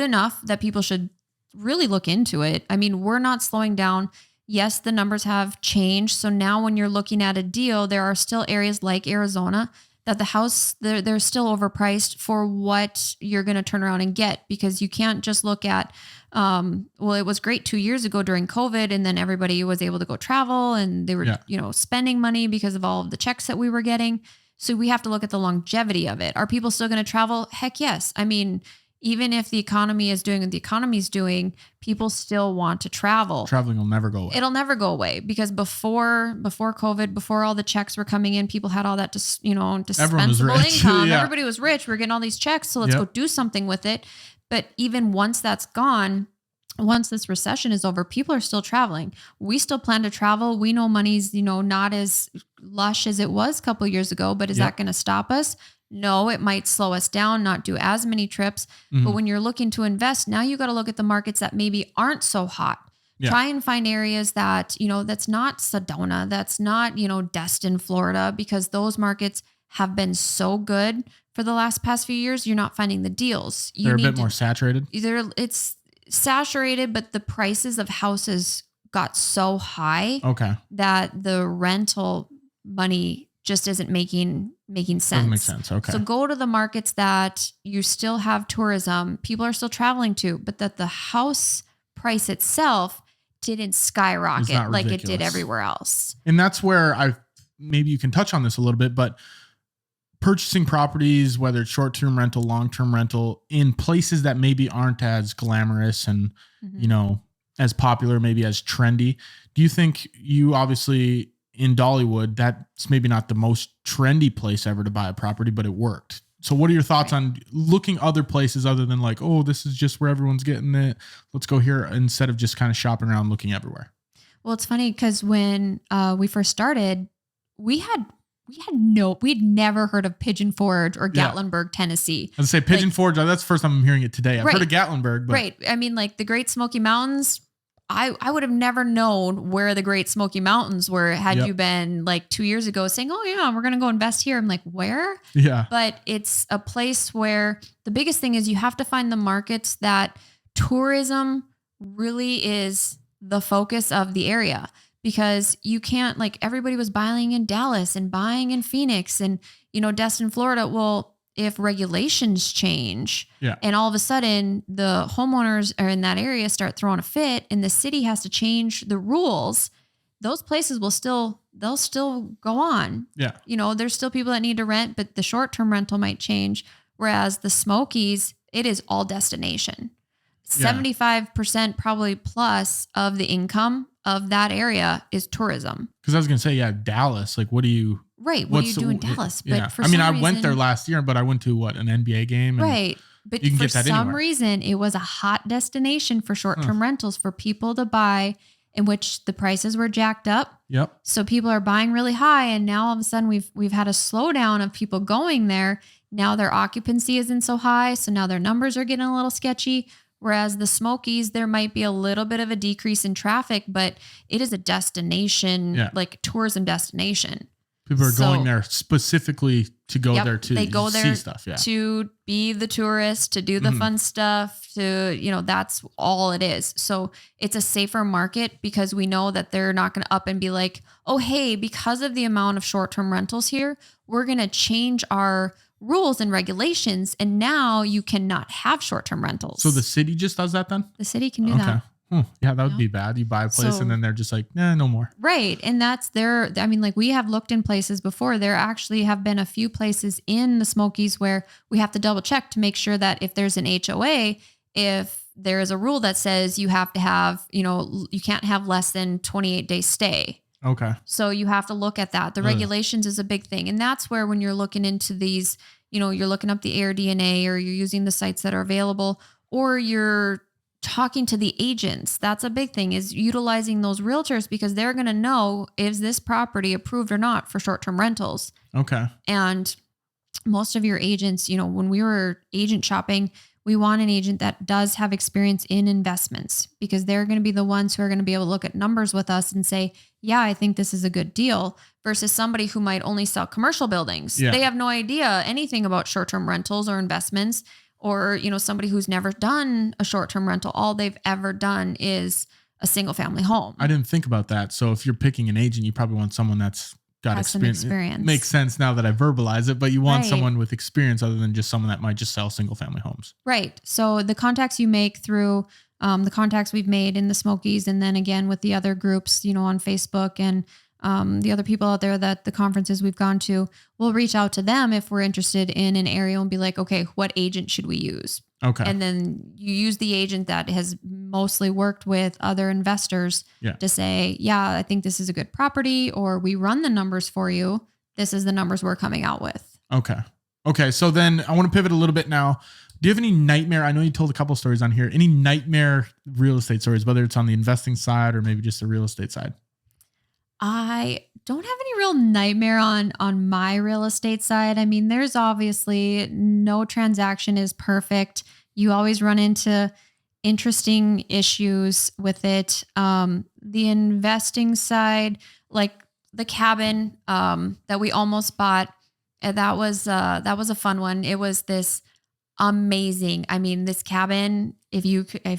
enough that people should really look into it. I mean, we're not slowing down. Yes, the numbers have changed. So now when you're looking at a deal, there are still areas like Arizona that the house, they're still overpriced for what you're going to turn around and get, because you can't just look at, it was great 2 years ago during COVID, and then everybody was able to go travel and they were, spending money because of all of the checks that we were getting. So we have to look at the longevity of it. Are people still going to travel? Heck yes. I mean, even if the economy is doing what the economy is doing, people still want to travel. Traveling will never go away. It'll never go away because before COVID, before all the checks were coming in, people had all that, dispensable income. Yeah. Everybody was rich. We're getting all these checks. So let's go do something with it. But even once that's gone, once this recession is over, people are still traveling. We still plan to travel. We know money's, not as lush as it was a couple of years ago, but is that going to stop us? No, it might slow us down, not do as many trips. Mm-hmm. But when you're looking to invest, now you got to look at the markets that maybe aren't so hot. Yeah. Try and find areas that, that's not Sedona, that's not, Destin, Florida, because those markets have been so good for the past few years. You're not finding the deals. They're a bit more saturated. It's saturated, but the prices of houses got so high that the rental money just isn't making sense. Doesn't make sense. Okay. So go to the markets that you still have tourism, people are still traveling to, but that the house price itself didn't skyrocket like it did everywhere else. And that's where maybe you can touch on this a little bit, but purchasing properties, whether it's short-term rental, long-term rental, in places that maybe aren't as glamorous and, as popular, maybe as trendy. Do you think obviously in Dollywood, that's maybe not the most trendy place ever to buy a property, but it worked. So what are your thoughts on looking other places other than like, oh, this is just where everyone's getting it, let's go here, instead of just kind of shopping around looking everywhere? Well, it's funny because when we first started, we'd never heard of Pigeon Forge or Gatlinburg, Tennessee. I was say Pigeon Forge. That's the first time I'm hearing it today. I've heard of Gatlinburg. But. Right. I mean, like the Great Smoky Mountains, I would have never known where the Great Smoky Mountains were had you been like 2 years ago saying, oh yeah, we're going to go invest here. I'm like, where? Yeah. But it's a place where the biggest thing is you have to find the markets that tourism really is the focus of the area. because you can't, like, everybody was buying in Dallas and buying in Phoenix and, Destin, Florida. Well, if regulations change and all of a sudden the homeowners are in that area start throwing a fit and the city has to change the rules, those places they'll still go on. Yeah. There's still people that need to rent, but the short-term rental might change. Whereas the Smokies, it is all destination. 75% probably plus of the income of that area is tourism. Because I was going to say, Dallas, like, what do you... Right. What do you do in Dallas? But I went there last year, but I went to an NBA game. Right. But you can for get that some anywhere. reason, it was a hot destination for short-term rentals for people to buy, in which the prices were jacked up. Yep. So people are buying really high. And now all of a sudden we've had a slowdown of people going there. Now their occupancy isn't so high. So now their numbers are getting a little sketchy. Whereas the Smokies, there might be a little bit of a decrease in traffic, but it is a destination, like tourism destination. People are going there specifically to go there to see stuff. Yeah. To be the tourist, to do the fun stuff, that's all it is. So it's a safer market because we know that they're not going to up and be like, oh, hey, because of the amount of short-term rentals here, we're going to change our rules and regulations. And now you cannot have short-term rentals. So the city just does that then? The city can do that. Yeah, that would be bad. You buy a place and then they're just like, nah, no more. Right. And that's we have looked in places before. There actually have been a few places in the Smokies where we have to double check to make sure that if there's an HOA, if there is a rule that says you have to have, you can't have less than 28 days stay. Okay. So you have to look at that. The regulations is a big thing. And that's where when you're looking into these, you're looking up the AirDNA or you're using the sites that are available or you're talking to the agents. That's a big thing, is utilizing those realtors because they're going to know, is this property approved or not for short-term rentals? Okay. And most of your agents, when we were agent shopping, we want an agent that does have experience in investments because they're going to be the ones who are going to be able to look at numbers with us and say, yeah, I think this is a good deal, versus somebody who might only sell commercial buildings. Yeah. They have no idea anything about short-term rentals or investments. Or, somebody who's never done a short-term rental, all they've ever done is a single family home. I didn't think about that. So if you're picking an agent, you probably want someone that's got experience. It makes sense now that I verbalize it, but you want someone with experience other than just someone that might just sell single family homes. Right. So the contacts you make through the contacts we've made in the Smokies, and then again with the other groups, on Facebook and the other people out there that the conferences we've gone to, we'll reach out to them if we're interested in an area and be like, okay, what agent should we use? Okay. And then you use the agent that has mostly worked with other investors to say, yeah, I think this is a good property, or we run the numbers for you. This is the numbers we're coming out with. Okay. Okay. So then I want to pivot a little bit now. Do you have any nightmare? I know you told a couple stories on here. Any nightmare real estate stories, whether it's on the investing side or maybe just the real estate side? I don't have any real nightmare on my real estate side. I mean, there's obviously no transaction is perfect. You always run into interesting issues with it. The investing side, like the cabin that we almost bought, that was a fun one. It was this amazing. I mean, this cabin, if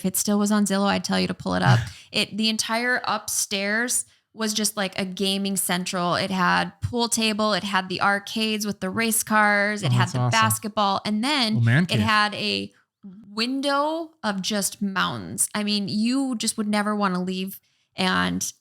it still was on Zillow, I'd tell you to pull it up. The entire upstairs was just like a gaming central. It had pool table. It had the arcades with the race cars. It had the basketball. And then it had a window of just mountains. I mean, you just would never want to leave. And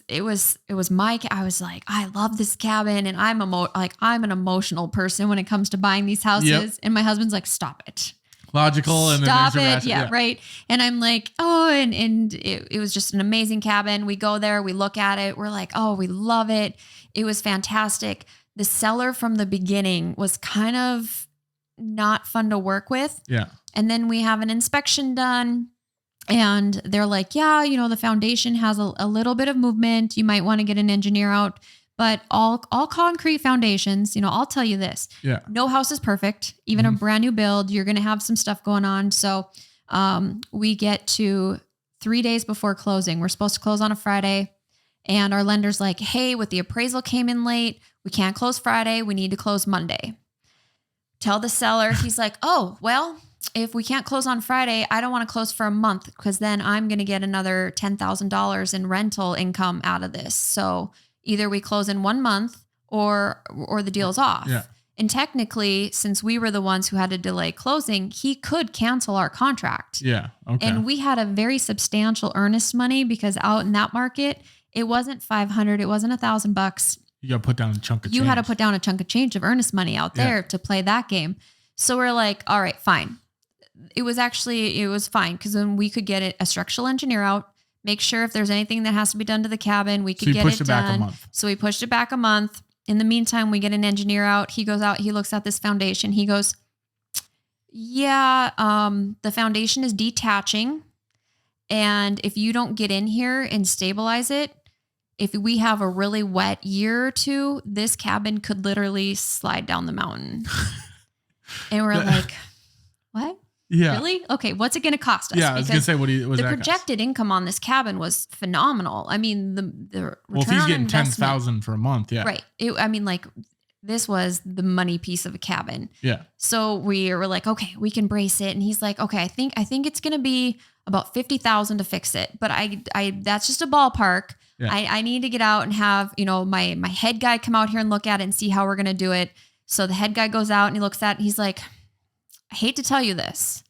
it was I was like, I love this cabin. And I'm an emotional person when it comes to buying these houses. Yep. And my husband's like, stop it. Logical. And stop it. Yeah, right. And I'm like, oh, and it was just an amazing cabin. We go there, we look at it. We're like, oh, we love it. It was fantastic. The seller from the beginning was kind of not fun to work with. Yeah. And then we have an inspection done and they're like, yeah, the foundation has a little bit of movement. You might want to get an engineer out. But all concrete foundations, I'll tell you this. Yeah. No house is perfect. Even a brand new build, you're going to have some stuff going on. So we get to 3 days before closing. We're supposed to close on a Friday. And our lender's like, hey, with the appraisal came in late, we can't close Friday. We need to close Monday. Tell the seller, he's like, oh, well, if we can't close on Friday, I don't want to close for a month because then I'm going to get another $10,000 in rental income out of this. So either we close in 1 month or the deal's off. Yeah. And technically, since we were the ones who had to delay closing, he could cancel our contract. Yeah. Okay. And we had a very substantial earnest money because out in that market, it wasn't $500, it wasn't $1,000. You got to put down a chunk of change. You had to put down a chunk of change of earnest money out there to play that game. So we're like, all right, fine. It was fine because then we could get a structural engineer out, make sure if there's anything that has to be done to the cabin, we could get it done. Back a month. So we pushed it back a month. In the meantime, we get an engineer out. He goes out, he looks at this foundation. He goes, the foundation is detaching. And if you don't get in here and stabilize it, if we have a really wet year or two, this cabin could literally slide down the mountain. And we're like, what? Yeah. Really? Okay. What's it going to cost us? Yeah. I was going to say, the projected income on this cabin was phenomenal. I mean, the return if he's on getting investment, $10,000 for a month. Yeah. Right. This was the money piece of a cabin. Yeah. So we were like, okay, we can brace it. And he's like, okay, I think it's going to be about $50,000 to fix it. But I that's just a ballpark. Yeah. I need to get out and have, my head guy come out here and look at it and see how we're going to do it. So the head guy goes out and he looks at it and he's like, I hate to tell you this.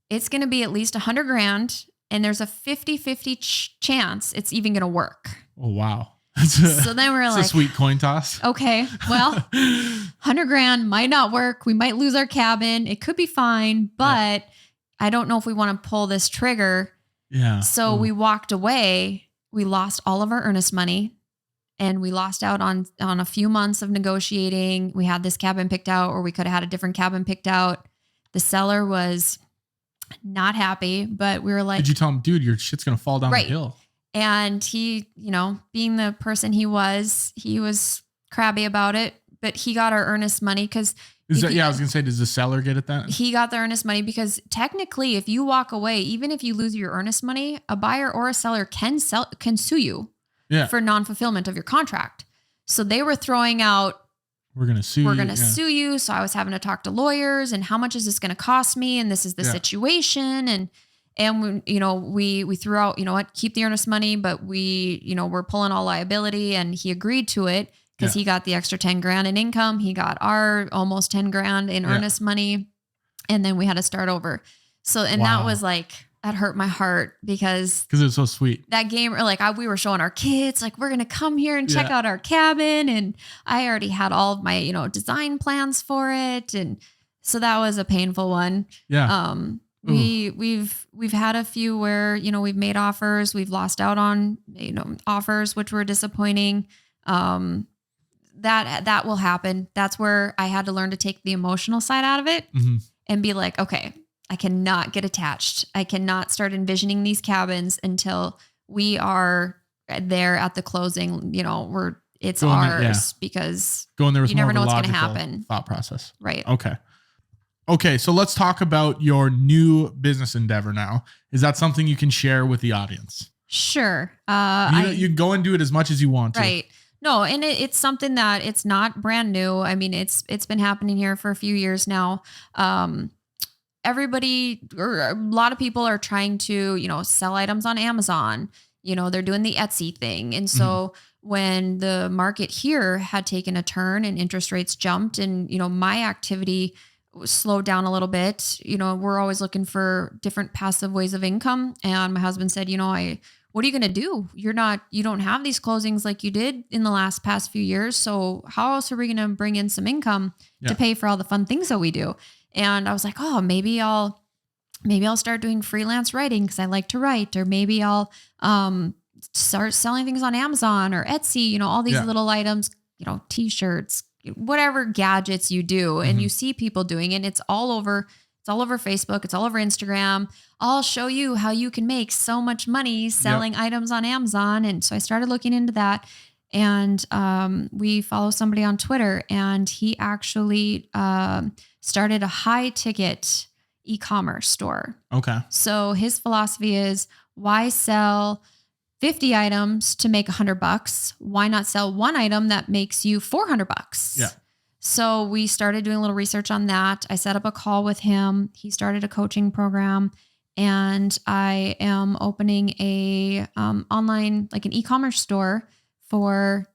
It's going to be at least $100,000 and there's a 50-50 chance it's even going to work. Oh, wow. So then we're like, a sweet coin toss. Okay, well, $100,000 might not work. We might lose our cabin. It could be fine, but I don't know if we want to pull this trigger. Yeah. So we walked away. We lost all of our earnest money and we lost out on a few months of negotiating. We had this cabin picked out, or we could have had a different cabin picked out. The seller was not happy, but we were like, did you tell him, dude, your shit's going to fall down the hill? And he, being the person he was crabby about it, but he got our earnest money because I was going to say, does the seller get it then? He got the earnest money because technically if you walk away, even if you lose your earnest money, a buyer or a seller can sue you for non-fulfillment of your contract. So they were throwing out, we're going to sue you. So I was having to talk to lawyers and how much is this going to cost me? And this is the situation. And we threw out, keep the earnest money, but we're pulling all liability, and he agreed to it because he got the extra $10,000 in income. He got our almost $10,000 in earnest money. And then we had to start over. So, and that was like, that hurt my heart because it was so sweet. That game, we were showing our kids, like, we're going to come here and check out our cabin. And I already had all of my, design plans for it. And so that was a painful one. Yeah. We've had a few where, we've made offers, we've lost out on, offers, which were disappointing. That will happen. That's where I had to learn to take the emotional side out of it and be like, okay, I cannot get attached. I cannot start envisioning these cabins until we are there at the closing. It's ours because going there was you never know what's going to happen. Thought process. Right. Okay. So let's talk about your new business endeavor now. Is that something you can share with the audience? Sure. You go and do it as much as you want to. Right. No, and it's something that it's not brand new. I mean, it's been happening here for a few years now. Everybody, or a lot of people are trying to, sell items on Amazon. They're doing the Etsy thing. And so when the market here had taken a turn and interest rates jumped and, my activity slowed down a little bit, we're always looking for different passive ways of income. And my husband said, what are you going to do? You don't have these closings like you did in the past few years. So how else are we going to bring in some income to pay for all the fun things that we do? And I was like, oh, maybe I'll start doing freelance writing because I like to write, or maybe I'll start selling things on Amazon or Etsy, all these little items, t-shirts, whatever gadgets you do. And you see people doing it. It's all over Facebook. It's all over Instagram. I'll show you how you can make so much money selling items on Amazon. And so I started looking into that. And we follow somebody on Twitter, and he actually started a high ticket e-commerce store. Okay. So his philosophy is, why sell 50 items to make $100? Why not sell one item that makes you $400? Yeah. So we started doing a little research on that. I set up a call with him. He started a coaching program, and I am opening a online, like an e-commerce store for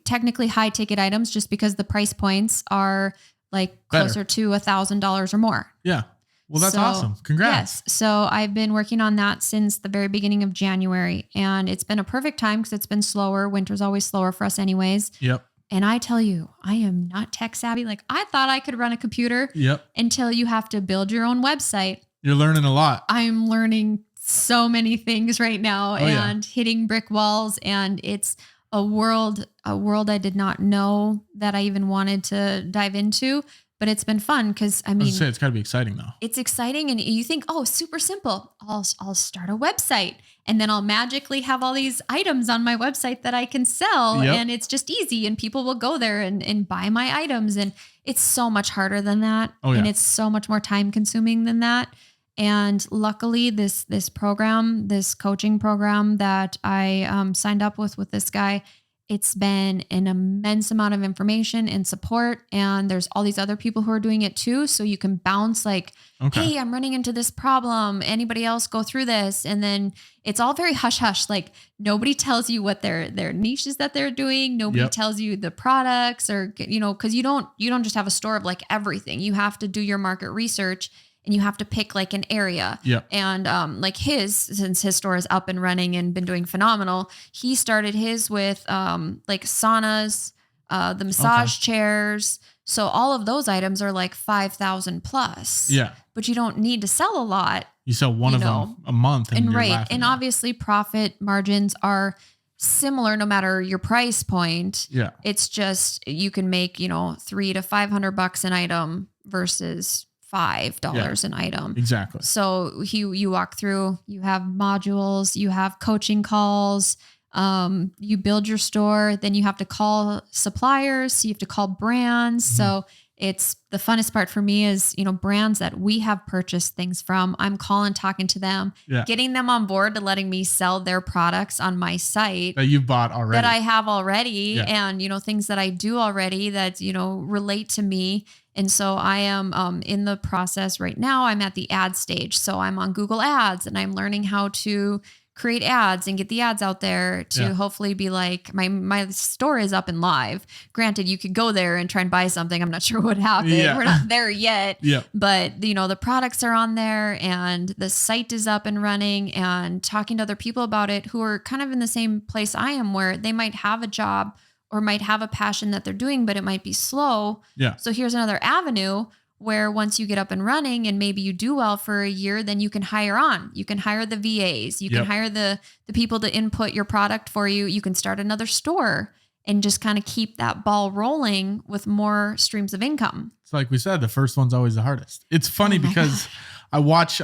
technically high ticket items, just because the price points are like closer to $1,000 or more. Yeah. Well, that's awesome. Congrats. Yes. So I've been working on that since the very beginning of January, and it's been a perfect time because it's been slower. Winter's always slower for us anyways. Yep. And I tell you, I am not tech savvy. Like, I thought I could run a computer until you have to build your own website. You're learning a lot. I'm learning so many things right now and hitting brick walls. And it's a world I did not know that I even wanted to dive into. But it's been fun because I mean, it's got to be exciting though. It's exciting, and you think, oh, super simple. I'll start a website, and then I'll magically have all these items on my website that I can sell, and it's just easy, and people will go there and buy my items, and it's so much harder than that, and it's so much more time consuming than that. And luckily, this program, this coaching program that I signed up with this guy, it's been an immense amount of information and support. And there's all these other people who are doing it too. So you can bounce like, hey, I'm running into this problem. Anybody else go through this? And then it's all very hush hush. Like, nobody tells you what their niches that they're doing. Nobody tells you the products, or, cause you don't just have a store of like everything. You have to do your market research. And you have to pick like an area. And like since his store is up and running and been doing phenomenal, he started his with like saunas, the massage chairs. So all of those items are like 5,000 plus. Yeah. But you don't need to sell a lot. You sell one of them a month. And right. And obviously profit margins are similar no matter your price point. Yeah. It's just, you can make, $300 to $500 an item versus $5 an item. Exactly. So you walk through, you have modules, you have coaching calls, you build your store, then you have to call suppliers, so you have to call brands. So it's the funnest part for me is, brands that we have purchased things from. I'm calling, talking to them, getting them on board to letting me sell their products on my site that you've bought already, that I have already. And, things that I do already that, relate to me. And so I am in the process right now. I'm at the ad stage. So I'm on Google Ads, and I'm learning how to create ads and get the ads out there to hopefully be like, my store is up and live. Granted, you could go there and try and buy something. I'm not sure what happened. We're not there yet. But the products are on there, and the site is up and running, and talking to other people about it who are kind of in the same place I am, where they might have a job or might have a passion that they're doing, but it might be slow. So here's another avenue where once you get up and running and maybe you do well for a year, then you can hire on. You can hire the VAs. You can hire the people to input your product for you. You can start another store and just kind of keep that ball rolling with more streams of income. It's like we said, the first one's always the hardest. It's funny because I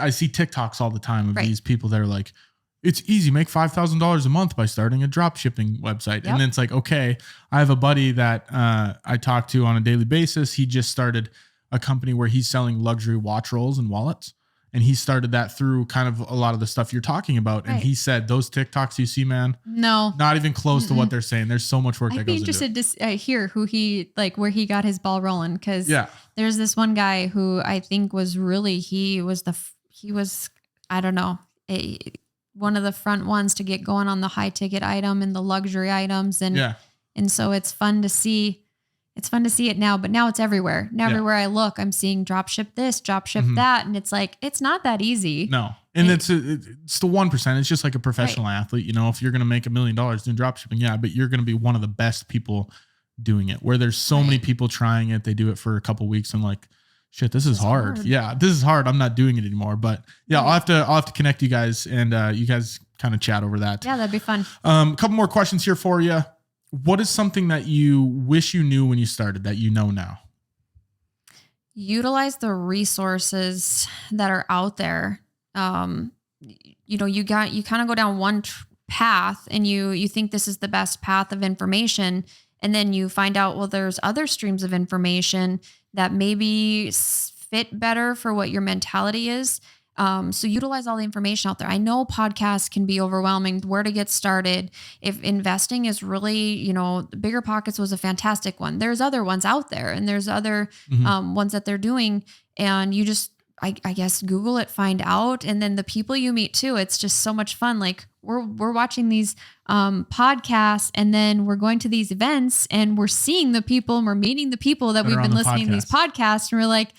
see TikToks all the time of these people that are like, it's easy, make $5,000 a month by starting a drop shipping website. And then it's like, okay, I have a buddy that I talk to on a daily basis. He just started a company where he's selling luxury watch rolls and wallets. And he started that through kind of a lot of the stuff you're talking about. And he said, those TikToks you see, man, not even close to what they're saying. There's so much work that goes into it. I'd be interested to hear who where he got his ball rolling. Cause there's this one guy who I think was really, he was I don't know, one of the front ones to get going on the high ticket item and the luxury items. And so it's fun to see. It's fun to see it now, but now it's everywhere. Now everywhere I look, I'm seeing drop ship this, drop ship that. And it's like, it's not that easy. No. And it's the 1%. It's just like a professional athlete. If you're going to make $1 million doing drop shipping, but you're going to be one of the best people doing it, where there's so many people trying it. They do it for a couple of weeks and like, shit, this is hard. Yeah, this is hard. I'm not doing it anymore. But I'll have to connect you guys, and you guys kind of chat over that. Yeah, that'd be fun. A couple more questions here for you. What is something that you wish you knew when you started that you know now? Utilize the resources that are out there. You kind of go down one path, and you think this is the best path of information. And then you find out, well, there's other streams of information that maybe fit better for what your mentality is. So utilize all the information out there. I know podcasts can be overwhelming, where to get started. If investing is really, Bigger Pockets was a fantastic one. There's other ones out there, and there's other ones that they're doing. And you just, I guess, Google it, find out. And then the people you meet too, it's just so much fun. Like we're watching these podcasts, and then we're going to these events, and we're seing the people, and we're meeting the people that we've been listening to these podcasts. And we're like,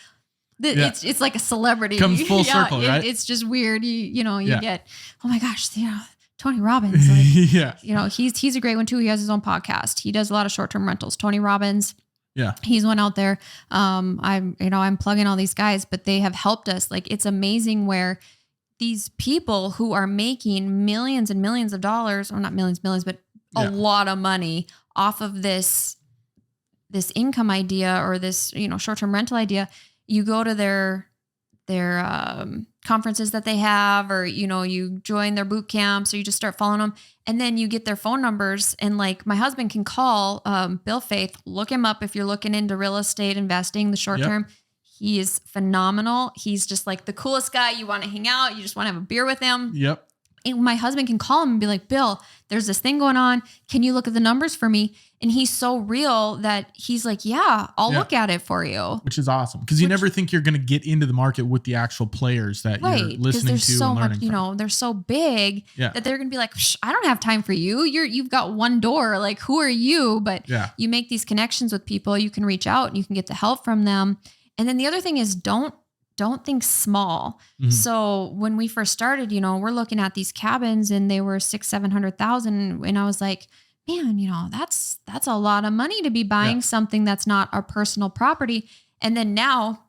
it's like a celebrity. Comes full circle, right? It's just weird. You get, oh my gosh, Tony Robbins. Like, he's a great one too. He has his own podcast. He does a lot of short-term rentals. Tony Robbins. Yeah. He's one out there. I'm plugging all these guys, but they have helped us. Like, it's amazing where these people who are making millions and millions of dollars, or not millions, but a lot of money off of this income idea, or this, short-term rental idea. You go to their conferences that they have, or, you join their boot camps, or you just start following them, and then you get their phone numbers. And like, my husband can call Bill Faith, look him up if you're looking into real estate investing, the short term. He is phenomenal. He's just like the coolest guy. You want to hang out. You just want to have a beer with him. Yep. And my husband can call him and be like, Bill, there's this thing going on. Can you look at the numbers for me? And he's so real that he's like, yeah, I'll look at it for you. Which is awesome. Because you never think you're going to get into the market with the actual players that you're listening to and learning from. They're so big that they're going to be like, I don't have time for you. You've got one door. Like, who are you? But you make these connections with people. You can reach out and you can get the help from them. And then the other thing is, don't think small. Mm-hmm. So when we first started, we're looking at these cabins, and they were $600,000-700,000. And I was like, man, that's a lot of money to be buying something that's not our personal property. And then now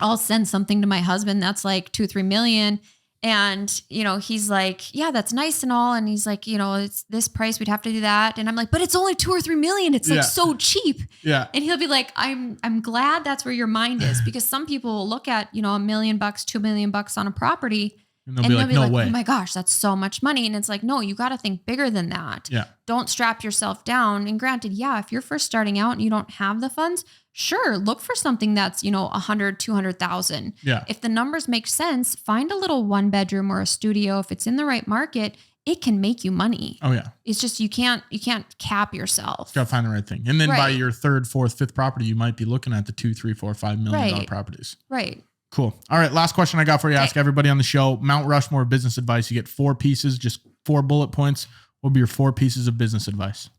I'll send something to my husband that's like $2-3 million. And, he's like, yeah, that's nice and all. And he's like, it's this price, we'd have to do that. And I'm like, but it's only $2 or $3 million. It's like so cheap. Yeah. And he'll be like, I'm glad that's where your mind is, because some people will look at, $1 million, $2 million on a property, and they'll be like, oh my gosh, that's so much money. And it's like, no, you got to think bigger than that. Yeah. Don't strap yourself down. And granted, if you're first starting out and you don't have the funds, sure, look for something that's, $100,000-200,000. Yeah. If the numbers make sense, find a little 1-bedroom or a studio. If it's in the right market, it can make you money. Oh yeah. It's just, you can't cap yourself. You got to find the right thing. And then by your 3rd, 4th, 5th property, you might be looking at the $2, $3, $4, $5 million properties. Right. Cool. All right. Last question I got for you. Ask everybody on the show. Mount Rushmore business advice. You get 4 pieces, just 4 bullet points. What would be your 4 pieces of business advice?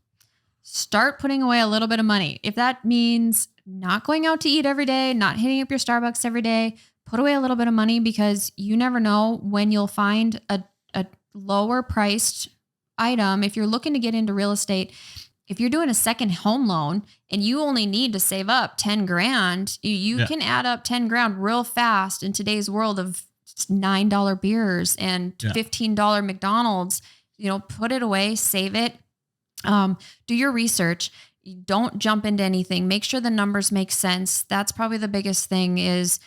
Start putting away a little bit of money. If that means not going out to eat every day, not hitting up your Starbucks every day, put away a little bit of money, because you never know when you'll find a lower priced item. If you're looking to get into real estate, if you're doing a second home loan and you only need to save up 10 grand, you can add up 10 grand real fast in today's world of $9 beers and $15 McDonald's. Put it away, save it. Do your research. Don't jump into anything. Make sure the numbers make sense. That's probably the biggest thing, is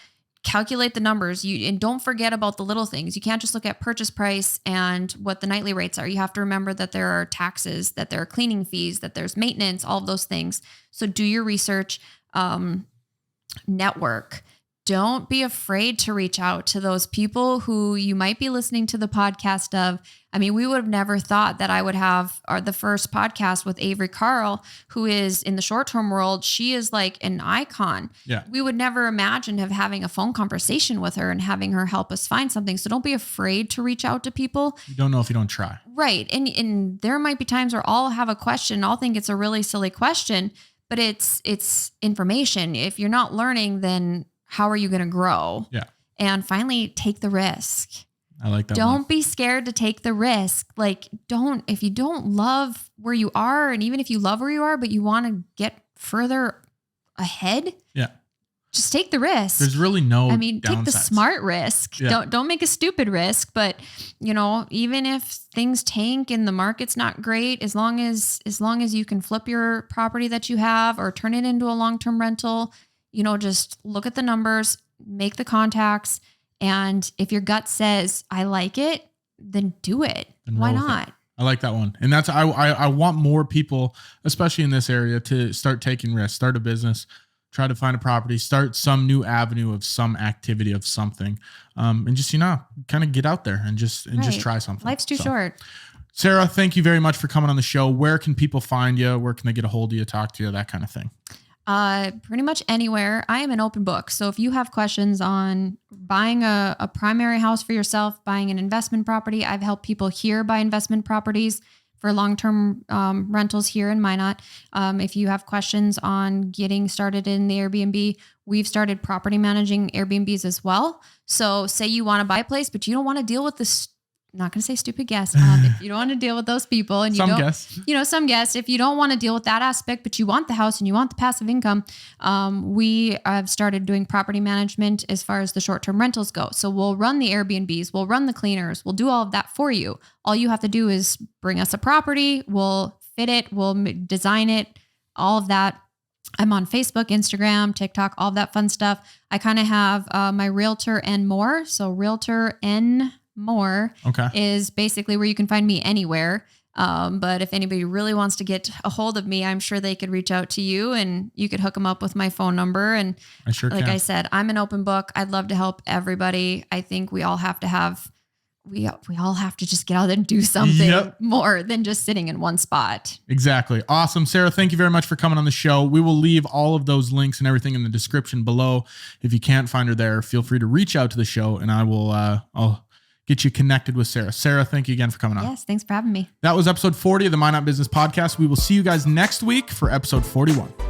calculate the numbers. And don't forget about the little things. You can't just look at purchase price and what the nightly rates are. You have to remember that there are taxes, that there are cleaning fees, that there's maintenance, all of those things. So do your research. Network. Don't be afraid to reach out to those people who you might be listening to the podcast of. I mean, we would have never thought that I would have the first podcast with Avery Carl, who is in the short-term world. She is like an icon. Yeah. We would never imagine having a phone conversation with her and having her help us find something. So don't be afraid to reach out to people. You don't know if you don't try. Right. And there might be times where I'll have a question. I'll think it's a really silly question, but it's information. If you're not learning, then how are you going to grow? Yeah. And finally, take the risk. I like that. Don't be scared to take the risk. Like, if you don't love where you are, and even if you love where you are, but you want to get further ahead, just take the risk. There's really no downsides. Take the smart risk. Yeah. Don't make a stupid risk, but even if things tank and the market's not great, as long as you can flip your property that you have or turn it into a long-term rental, just look at the numbers, make the contacts. And if your gut says, I like it, then do it. Why not? I like that one. And that's, I want more people, especially in this area, to start taking risks, start a business, try to find a property, start some new avenue of some activity of something. And just, kind of get out there and just try something. Life's too short. Sara, thank you very much for coming on the show. Where can people find you? Where can they get a hold of you, talk to you, that kind of thing? Pretty much anywhere. I am an open book. So if you have questions on buying a primary house for yourself, buying an investment property, I've helped people here buy investment properties for long-term rentals here in Minot. If you have questions on getting started in the Airbnb, we've started property managing Airbnbs as well. So say you want to buy a place, but you don't want to deal with this. I'm not going to say stupid guests. If you don't want to deal with those people and some guests, if you don't want to deal with that aspect, but you want the house and you want the passive income, we have started doing property management as far as the short-term rentals go. So we'll run the Airbnbs, we'll run the cleaners, we'll do all of that for you. All you have to do is bring us a property, we'll fit it, we'll design it, all of that. I'm on Facebook, Instagram, TikTok, all of that fun stuff. I kind of have my Realtor and More. So Realtor and More is basically where you can find me anywhere. But if anybody really wants to get a hold of me, I'm sure they could reach out to you and you could hook them up with my phone number. And I said, I'm an open book. I'd love to help everybody. I think we all have to we all have to just get out there and do something more than just sitting in one spot. Exactly. Awesome. Sara, thank you very much for coming on the show. We will leave all of those links and everything in the description below. If you can't find her there, feel free to reach out to the show and I will, I'll get you connected with Sara. Sara, thank you again for coming on. Yes, thanks for having me. That was episode 40 of the Minot Business Podcast. We will see you guys next week for episode 41.